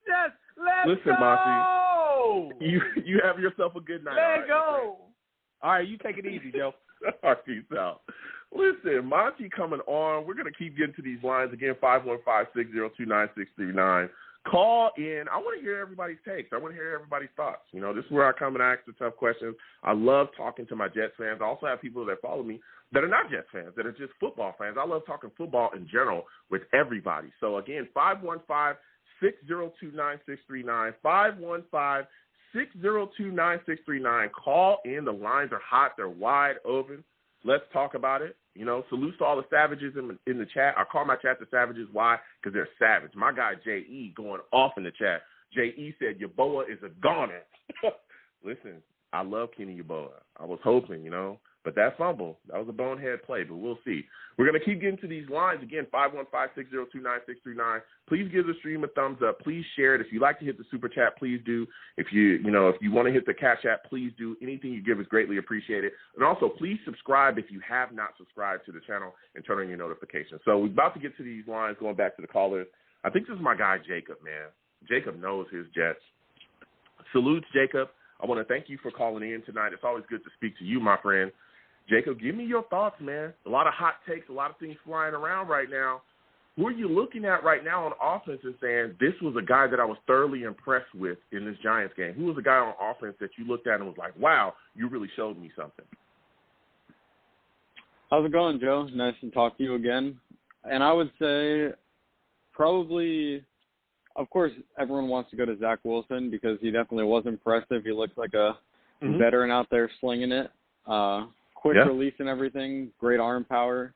Yes, let's listen, go. Monty, you have yourself a good night. Let's go. All right, you take it easy, Joe. All right, peace out. Listen, Monty coming on. We're going to keep getting to these lines again, 515-602-9639. Call in. I want to hear everybody's takes. I want to hear everybody's thoughts. You know, this is where I come and ask the tough questions. I love talking to my Jets fans. I also have people that follow me that are not Jets fans, that are just football fans. I love talking football in general with everybody. So, again, 515-602-9639, 515-602-9639. Call in. The lines are hot. They're wide open. Let's talk about it. You know, salutes to all the savages in the chat. I call my chat the savages. Why? Because they're savage. My guy, J.E., going off in the chat. J.E. said, Yeboah is a goner. Listen, I love Kenny Yeboah. I was hoping, you know. But that fumble, that was a bonehead play, but we'll see. We're going to keep getting to these lines. Again, 515-602-9639. Please give the stream a thumbs up. Please share it. If you like to hit the super chat, please do. If you want to hit the cash app, please do. Anything you give is greatly appreciated. And also, please subscribe if you have not subscribed to the channel and turn on your notifications. So we're about to get to these lines, going back to the callers. I think this is my guy, Jacob, man. Jacob knows his Jets. Salutes, Jacob. I want to thank you for calling in tonight. It's always good to speak to you, my friend. Jacob, give me your thoughts, man. A lot of hot takes, a lot of things flying around right now. Who are you looking at right now on offense and saying, this was a guy that I was thoroughly impressed with in this Giants game? Who was a guy on offense that you looked at and was like, wow, you really showed me something? How's it going, Joe? Nice to talk to you again. And I would say probably, of course, everyone wants to go to Zack Wilson because he definitely was impressive. He looks like a veteran out there slinging it. Quick release and everything, great arm power.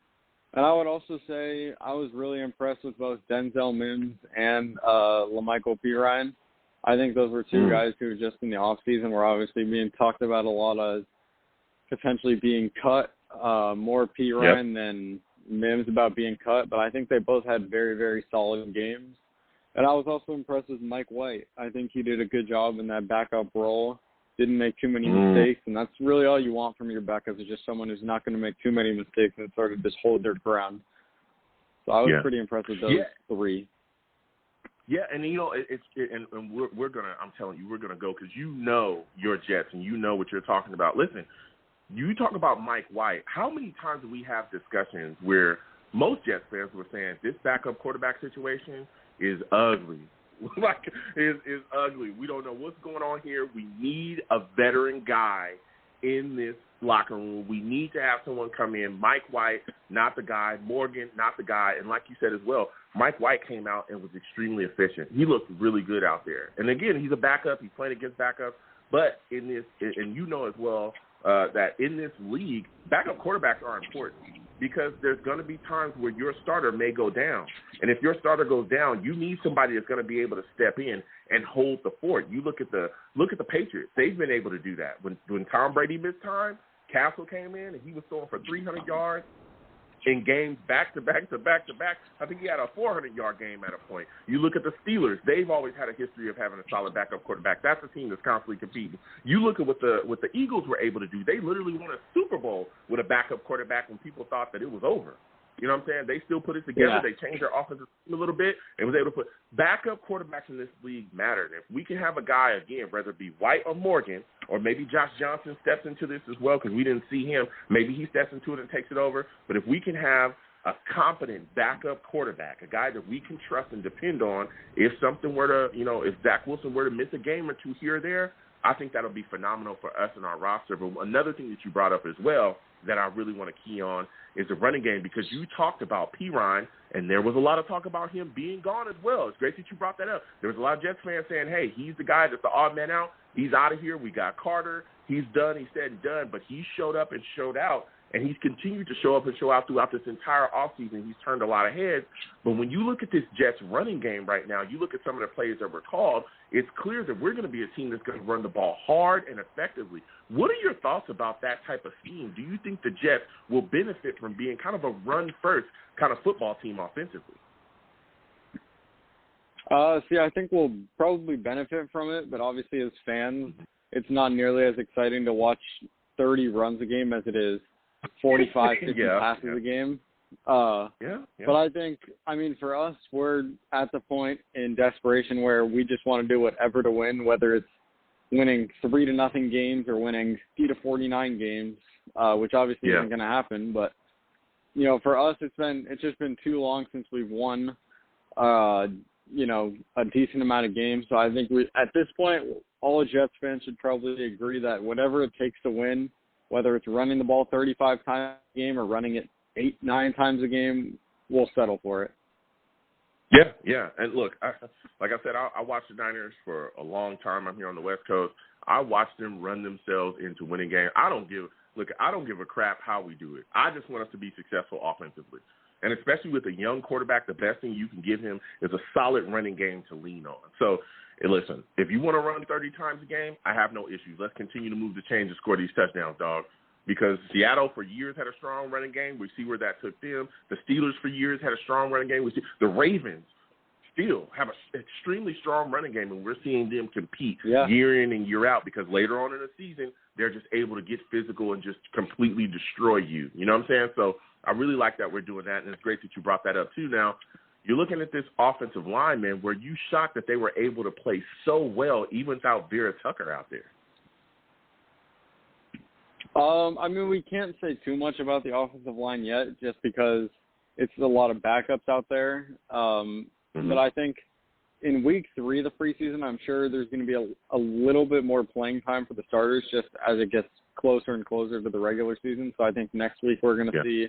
And I would also say I was really impressed with both Denzel Mims and LaMichael Pirine. I think those were two guys who just in the offseason were obviously being talked about a lot as potentially being cut, more Pirine than Mims about being cut. But I think they both had very, very solid games. And I was also impressed with Mike White. I think he did a good job in that backup role. Didn't make too many mistakes, and that's really all you want from your backup is just someone who's not going to make too many mistakes and sort of just hold their ground. So I was pretty impressed with those three. Yeah, and you know, we're gonna. I'm telling you, we're gonna go because you know your Jets and you know what you're talking about. Listen, you talk about Mike White. How many times do we have discussions where most Jets fans were saying this backup quarterback situation is ugly? Like, is ugly. We don't know what's going on here. We need a veteran guy in this locker room. We need to have someone come in. Mike White, not the guy. Morgan, not the guy. And like you said as well, Mike White came out and was extremely efficient. He looked really good out there. And again, he's a backup. He's playing against backup. But in this, and you know as well, that in this league, backup quarterbacks are important because there's going to be times where your starter may go down. And if your starter goes down, you need somebody that's going to be able to step in and hold the fort. You look at the Patriots. They've been able to do that. When Tom Brady missed time, Castle came in and he was throwing for 300 yards in games back to back to back to back. I think he had a 400-yard game at a point. You look at the Steelers. They've always had a history of having a solid backup quarterback. That's a team that's constantly competing. You look at what the Eagles were able to do. They literally won a Super Bowl with a backup quarterback when people thought that it was over. You know what I'm saying? They still put it together. Yeah. They changed their offensive scheme a little bit and was able to put backup quarterbacks in this league matter. And if we can have a guy, again, whether it be White or Morgan, or maybe Josh Johnson steps into this as well because we didn't see him. Maybe he steps into it and takes it over. But if we can have a competent backup quarterback, a guy that we can trust and depend on, if something were to, you know, if Zack Wilson were to miss a game or two here or there, I think that'll be phenomenal for us and our roster. But another thing that you brought up as well that I really want to key on is the running game because you talked about Pirine, and there was a lot of talk about him being gone as well. It's great that you brought that up. There was a lot of Jets fans saying, hey, he's the guy that's the odd man out. He's out of here. We got Carter. He's done. He said and done. But he showed up and showed out, and he's continued to show up and show out throughout this entire offseason. He's turned a lot of heads. But when you look at this Jets running game right now, you look at some of the plays that were called, it's clear that we're going to be a team that's going to run the ball hard and effectively. What are your thoughts about that type of scheme? Do you think the Jets will benefit from being kind of a run-first kind of football team offensively? See, I think we'll probably benefit from it, but obviously as fans, it's not nearly as exciting to watch 30 runs a game as it is 45, 50 passes a game. But I think, for us, we're at the point in desperation where we just want to do whatever to win, whether it's winning 3-0 games or winning 50-49 games, which obviously isn't going to happen. But, for us, it's just been too long since we've won, a decent amount of games. So I think at this point, all Jets fans should probably agree that whatever it takes to win, whether it's running the ball 35 times a game or running it 8-9 times a game, we'll settle for it. Yeah. And look, like I said, I watched the Niners for a long time. I'm here on the West Coast. I watched them run themselves into winning games. I don't give a crap how we do it. I just want us to be successful offensively. And especially with a young quarterback, the best thing you can give him is a solid running game to lean on. So, listen, if you want to run 30 times a game, I have no issues. Let's continue to move the chains and score these touchdowns, dog. Because Seattle for years had a strong running game. We see where that took them. The Steelers for years had a strong running game. We see the Ravens still have an extremely strong running game, and we're seeing them compete year in and year out because later on in the season, they're just able to get physical and just completely destroy you. You know what I'm saying? So I really like that we're doing that, and it's great that you brought that up too. Now, you're looking at this offensive line, man. Were you shocked that they were able to play so well even without Vera Tucker out there? We can't say too much about the offensive line yet just because it's a lot of backups out there. But I think in week 3 of the preseason, I'm sure there's going to be a little bit more playing time for the starters just as it gets closer and closer to the regular season. So I think next week we're going to see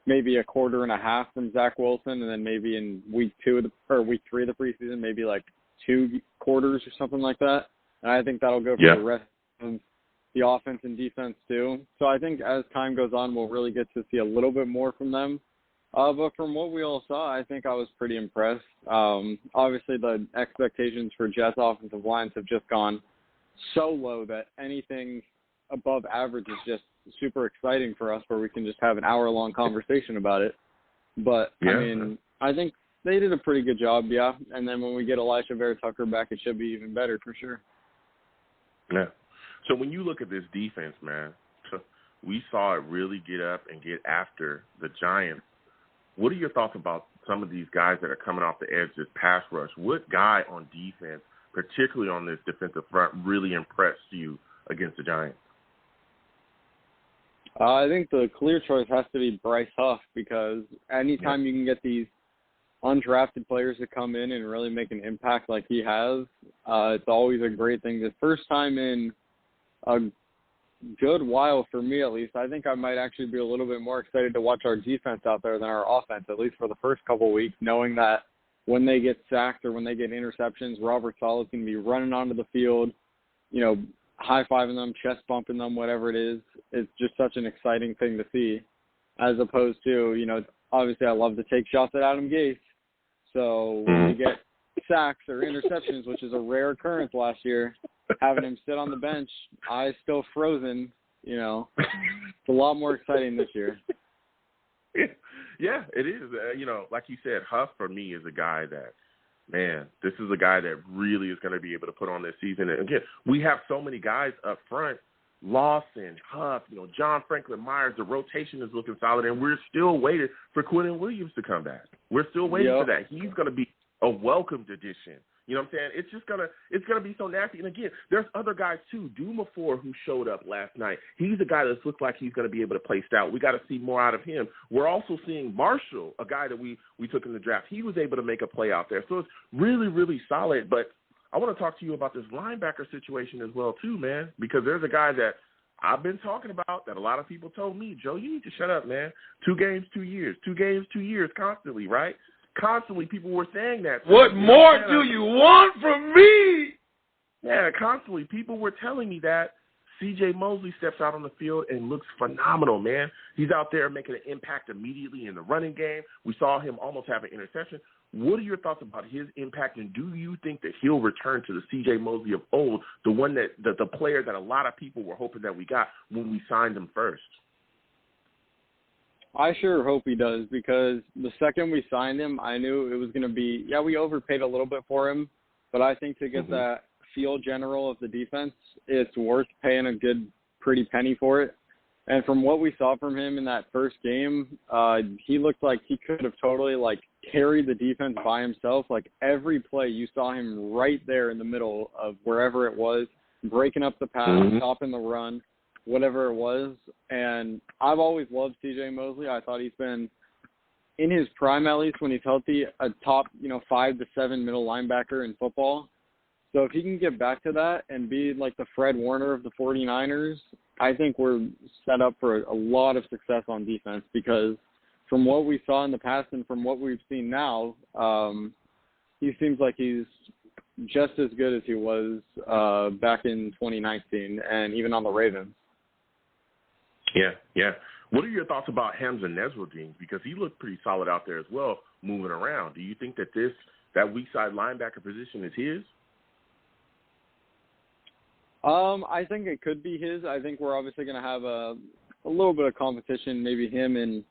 maybe a quarter and a half from Zack Wilson, and then maybe in week 3 of the preseason, maybe like 2 quarters or something like that. And I think that'll go for the rest of the offense and defense too. So I think as time goes on, we'll really get to see a little bit more from them. But from what we all saw, I think I was pretty impressed. Obviously, the expectations for Jets offensive lines have just gone so low that anything above average is just super exciting for us where we can just have an hour-long conversation about it. But, I think they did a pretty good job, And then when we get Elisha Vera-Tucker back, it should be even better for sure. Yeah. So when you look at this defense, man, we saw it really get up and get after the Giants. What are your thoughts about some of these guys that are coming off the edge, this pass rush? What guy on defense, particularly on this defensive front, really impressed you against the Giants? I think the clear choice has to be Bryce Huff because anytime you can get these undrafted players to come in and really make an impact like he has, it's always a great thing. The first time in a good while, for me at least, I think I might actually be a little bit more excited to watch our defense out there than our offense, at least for the first couple of weeks, knowing that when they get sacked or when they get interceptions, Robert Sala's going to be running onto the field, high-fiving them, chest bumping them, whatever it is. It's just such an exciting thing to see, as opposed to, obviously I love to take shots at Adam Gase. So when you get sacks or interceptions, which is a rare occurrence last year, having him sit on the bench, eyes still frozen, it's a lot more exciting this year. Yeah, it is. Like you said, Huff for me is a guy that, man, this is a guy that really is going to be able to put on this season. And again, we have so many guys up front, Lawson, Huff, John Franklin Myers, the rotation is looking solid, and we're still waiting for Quentin Williams to come back. We're still waiting for that. He's going to be a welcomed addition. You know what I'm saying? It's gonna be so nasty. And again, there's other guys too. Dumafor, who showed up last night, he's a guy that looks like he's gonna be able to play stout. We got to see more out of him. We're also seeing Marshall, a guy that we took in the draft. He was able to make a play out there, so it's really, really solid. But I want to talk to you about this linebacker situation as well too, man, because there's a guy that I've been talking about that a lot of people told me, Joe, you need to shut up, man. 2 games, 2 years. 2 games, 2 years, constantly, right? Constantly, people were saying that. What more do you want from me? Yeah, constantly. People were telling me that. C.J. Mosley steps out on the field and looks phenomenal, man. He's out there making an impact immediately in the running game. We saw him almost have an interception. What are your thoughts about his impact, and do you think that he'll return to the C.J. Mosley of old, the one that the player that a lot of people were hoping that we got when we signed him first? I sure hope he does, because the second we signed him, I knew it was going to be, we overpaid a little bit for him, but I think to get that field general of the defense, it's worth paying a good, pretty penny for it. And from what we saw from him in that first game, he looked like he could have totally, carried the defense by himself. Every play, you saw him right there in the middle of wherever it was, breaking up the pass, stopping the run, whatever it was. And I've always loved C.J. Mosley. I thought he's been, in his prime at least, when he's healthy, a top, 5 to 7 middle linebacker in football. So if he can get back to that and be like the Fred Warner of the 49ers, I think we're set up for a lot of success on defense, because from what we saw in the past and from what we've seen now, he seems like he's just as good as he was back in 2019 and even on the Ravens. Yeah. What are your thoughts about Hamza Nasruddin? Because he looked pretty solid out there as well, moving around. Do you think that that weak side linebacker position is his? I think it could be his. I think we're obviously going to have a little bit of competition, maybe him, and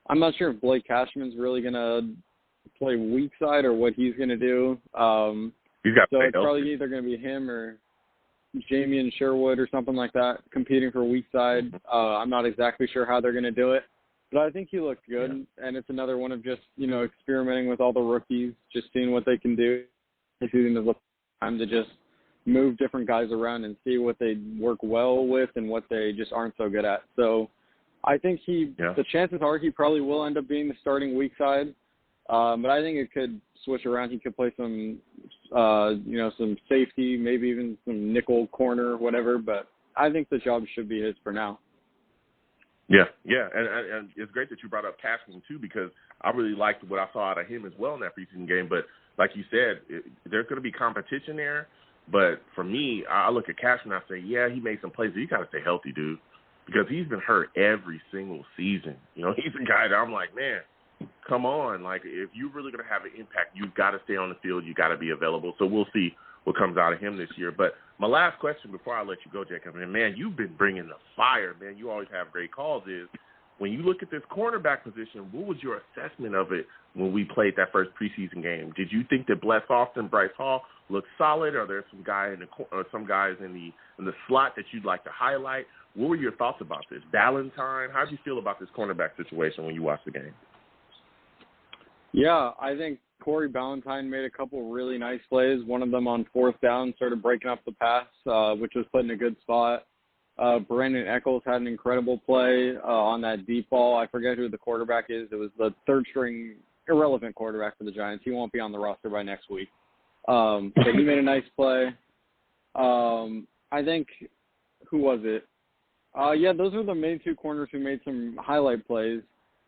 I'm not sure if Blake Cashman's really going to play weak side or what he's going to do. So it's probably either going to be him or Jamian Sherwood or something like that competing for weak side. I'm not exactly sure how they're going to do it, but I think he looked good, and it's another one of just, experimenting with all the rookies, just seeing what they can do. It's using the time to just move different guys around and see what they work well with and what they just aren't so good at. So I think the chances are he probably will end up being the starting weak side. But I think it could switch around. He could play some, some safety, maybe even some nickel corner, whatever. But I think the job should be his for now. Yeah. And it's great that you brought up Cashman, too, because I really liked what I saw out of him as well in that preseason game. But like you said, there's going to be competition there. But for me, I look at Cashman and I say, he made some plays, but you got to stay healthy, dude, because he's been hurt every single season. He's a guy that I'm like, man, come on. If you're really going to have an impact, you've got to stay on the field. You got to be available. So we'll see what comes out of him this year. But my last question before I let you go, Jacob, and man, you've been bringing the fire, man. You always have great calls, is when you look at this cornerback position, what was your assessment of it when we played that first preseason game? Did you think that Bless Austin, Bryce Hall looked solid? Are there some guys in the slot that you'd like to highlight? What were your thoughts about this? Ballantyne, how did you feel about this cornerback situation when you watched the game? Yeah, I think Corey Ballantyne made a couple really nice plays. One of them on fourth down, sort of breaking up the pass, which was put in a good spot. Brandon Echols had an incredible play on that deep ball. I forget who the quarterback is. It was the third-string irrelevant quarterback for the Giants. He won't be on the roster by next week. But he made a nice play. I think, who was it? Those are the main two corners who made some highlight plays.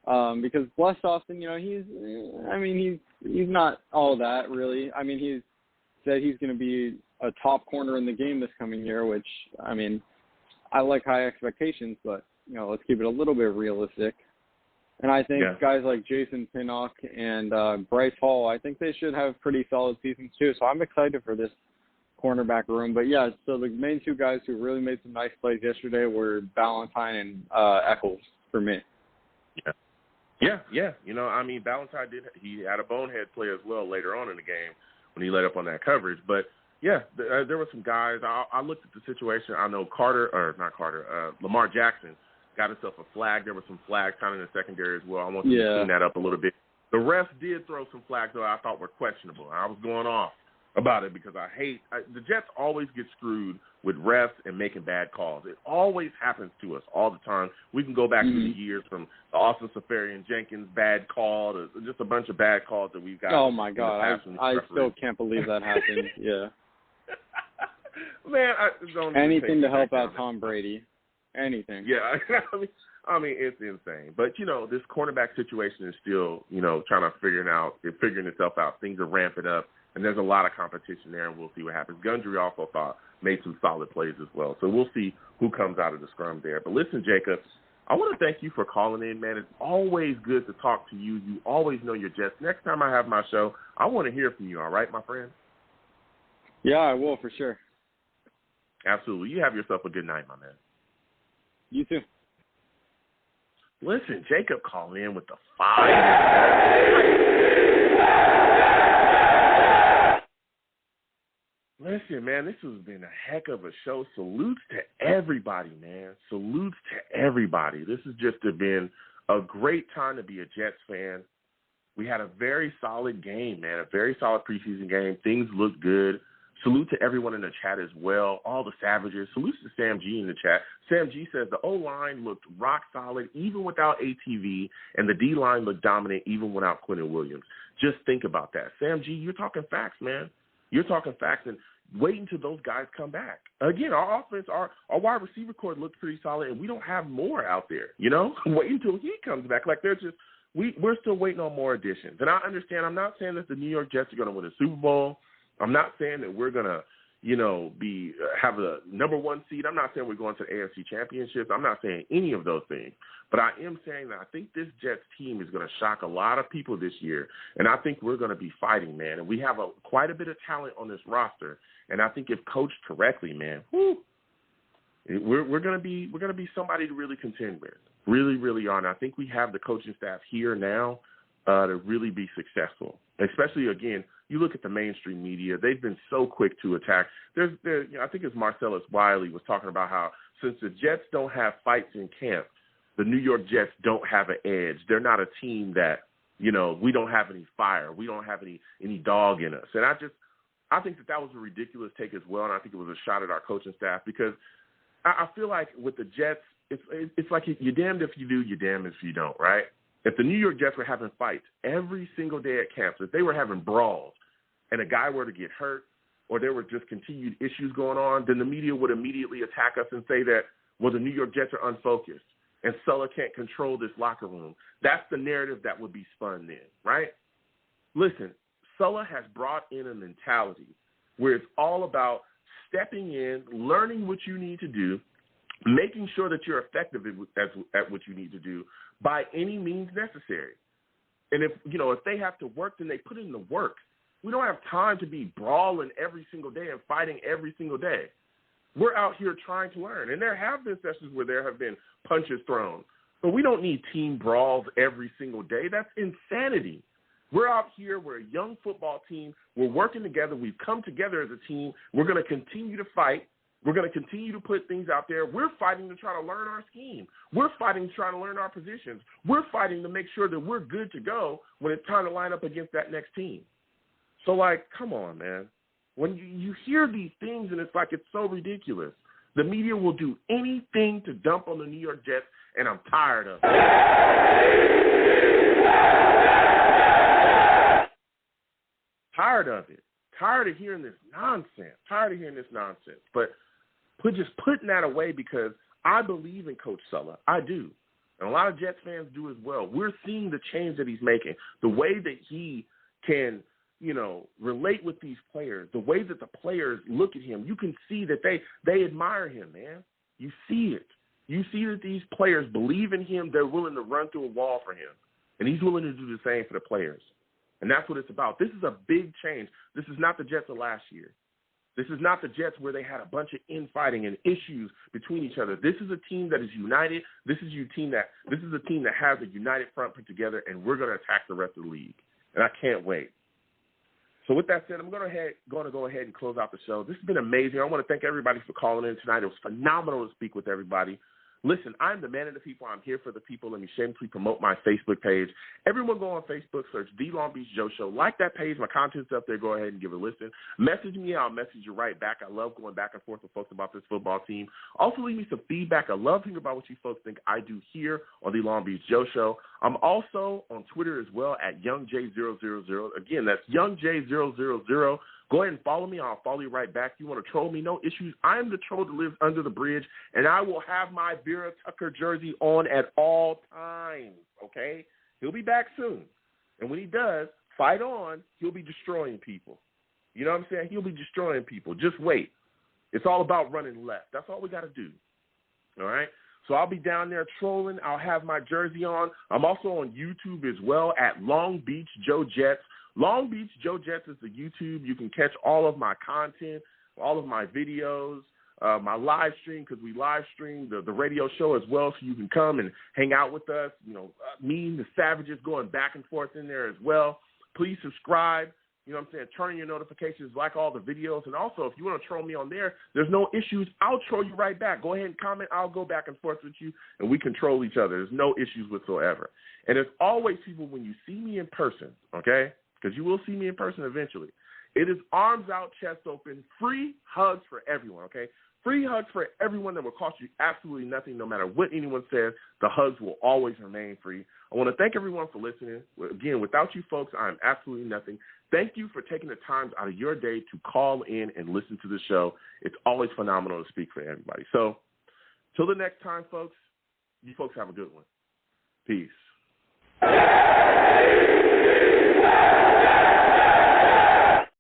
Because Bless Austin, he's not all that really. I mean, he's said he's going to be a top corner in the game this coming year, which, I like high expectations, but, let's keep it a little bit realistic. And I think guys like Jason Pinnock and Bryce Hall, I think they should have pretty solid seasons too. So I'm excited for this cornerback room. But, so the main two guys who really made some nice plays yesterday were Ballantyne and Echols for me. Yeah. Ballantyne he had a bonehead play as well later on in the game when he let up on that coverage. But, there were some guys. I looked at the situation. I know Lamar Jackson got himself a flag. There were some flags kind of in the secondary as well. I want you to clean that up a little bit. The refs did throw some flags, though, I thought were questionable. I was going off about it because the Jets always get screwed with refs and making bad calls. It always happens to us all the time. We can go back through the years from the Austin Safarian-Jenkins bad call to just a bunch of bad calls that we've got. Oh, my God. I still can't believe that happened. Yeah. Man, don't anything to help out Tom Brady. Anything. Yeah. It's insane. But, this cornerback situation is still, trying to figuring itself out. Things are ramping up. And there's a lot of competition there, and we'll see what happens. Gundry also made some solid plays as well. So we'll see who comes out of the scrum there. But listen, Jacob, I want to thank you for calling in, man. It's always good to talk to you. You always know your Jets. Next time I have my show, I want to hear from you, all right, my friend? Yeah, I will for sure. Absolutely. You have yourself a good night, my man. You too. Listen, Jacob called in with the fire. Listen, man, this has been a heck of a show. Salutes to everybody, man. Salutes to everybody. This has just been a great time to be a Jets fan. We had a very solid game, man, a very solid preseason game. Things look good. Salute to everyone in the chat as well, all the Savages. Salute to Sam G in the chat. Sam G says the O-line looked rock solid even without ATV, and the D-line looked dominant even without Quentin Williams. Just think about that. Sam G, you're talking facts, man. You're talking facts, and wait until those guys come back. Again, our offense, our wide receiver core looks pretty solid, and we don't have more out there, you know? Wait until he comes back. Like, they're just we're still waiting on more additions. And I understand, I'm not saying that the New York Jets are going to win a Super Bowl. I'm not saying that we're going to, you know, have a number one seed. I'm not saying we're going to the AFC Championship. I'm not saying any of those things. But I am saying that I think this Jets team is going to shock a lot of people this year, and I think we're going to be fighting, man. And we have quite a bit of talent on this roster, and I think if coached correctly, man, we're going to be somebody to really contend with. Really, really are. And I think we have the coaching staff here now to really be successful. Especially, again, you look at the mainstream media; they've been so quick to attack. I think it's Marcellus Wiley was talking about how since the Jets don't have fights in camp, the New York Jets don't have an edge. They're not a team that, you know, we don't have any fire. We don't have any dog in us. And I think that was a ridiculous take as well, and I think it was a shot at our coaching staff because I feel like with the Jets, it's like you're damned if you do, you're damned if you don't, right? If the New York Jets were having fights every single day at camps, if they were having brawls and a guy were to get hurt or there were just continued issues going on, then the media would immediately attack us and say that, well, the New York Jets are unfocused and Sulla can't control this locker room. That's the narrative that would be spun then, right? Listen, Sulla has brought in a mentality where it's all about stepping in, learning what you need to do, making sure that you're effective at what you need to do by any means necessary. And if they have to work, then they put in the work. We don't have time to be brawling every single day and fighting every single day. We're out here trying to learn. And there have been sessions where there have been punches thrown. But we don't need team brawls every single day. That's insanity. We're out here. We're a young football team. We're working together. We've come together as a team. We're going to continue to fight. We're going to continue to put things out there. We're fighting to try to learn our scheme. We're fighting to try to learn our positions. We're fighting to make sure that we're good to go when it's time to line up against that next team. So, like, come on, man. When you hear these things and it's like it's so ridiculous, the media will do anything to dump on the New York Jets, and I'm tired of it. Tired of it. Tired of hearing this nonsense. But just putting that away because I believe in Coach Sulla. I do. And a lot of Jets fans do as well. We're seeing the change that he's making, the way that he can, relate with these players, the way that the players look at him. You can see that they admire him, man. You see it. You see that these players believe in him. They're willing to run through a wall for him. And he's willing to do the same for the players. And that's what it's about. This is a big change. This is not the Jets of last year. This is not the Jets where they had a bunch of infighting and issues between each other. This is a team that is united. This is a team that has a united front put together, and we're going to attack the rest of the league. And I can't wait. So with that said, I'm going to go ahead and close out the show. This has been amazing. I want to thank everybody for calling in tonight. It was phenomenal to speak with everybody. Listen, I'm the man of the people. I'm here for the people. Let me shamelessly promote my Facebook page. Everyone go on Facebook, search The Long Beach Joe Show. Like that page. My content's up there. Go ahead and give it a listen. Message me. I'll message you right back. I love going back and forth with folks about this football team. Also, leave me some feedback. I love hearing about what you folks think I do here on The Long Beach Joe Show. I'm also on Twitter as well at YoungJ000. Again, that's YoungJ000. Go ahead and follow me. I'll follow you right back. You want to troll me? No issues. I'm the troll that lives under the bridge, and I will have my Vera Tucker jersey on at all times, okay? He'll be back soon. And when he does, fight on, he'll be destroying people. You know what I'm saying? He'll be destroying people. Just wait. It's all about running left. That's all we got to do, all right? So I'll be down there trolling. I'll have my jersey on. I'm also on YouTube as well at Long Beach Joe Jets. Long Beach Joe Jets is the YouTube. You can catch all of my content, all of my videos. my live stream, because we live stream the radio show as well, so you can come and hang out with us. Me and the Savages going back and forth in there as well. Please subscribe. You know what I'm saying? Turn your notifications, like all the videos. And also, if you want to troll me on there, there's no issues. I'll troll you right back. Go ahead and comment. I'll go back and forth with you, and we can troll each other. There's no issues whatsoever. And as always, people, when you see me in person, okay, because you will see me in person eventually, it is arms out, chest open, free hugs for everyone, okay? Free hugs for everyone that will cost you absolutely nothing, no matter what anyone says. The hugs will always remain free. I want to thank everyone for listening. Again, without you folks, I am absolutely nothing. Thank you for taking the time out of your day to call in and listen to the show. It's always phenomenal to speak for everybody. So, till the next time, folks, you folks have a good one. Peace.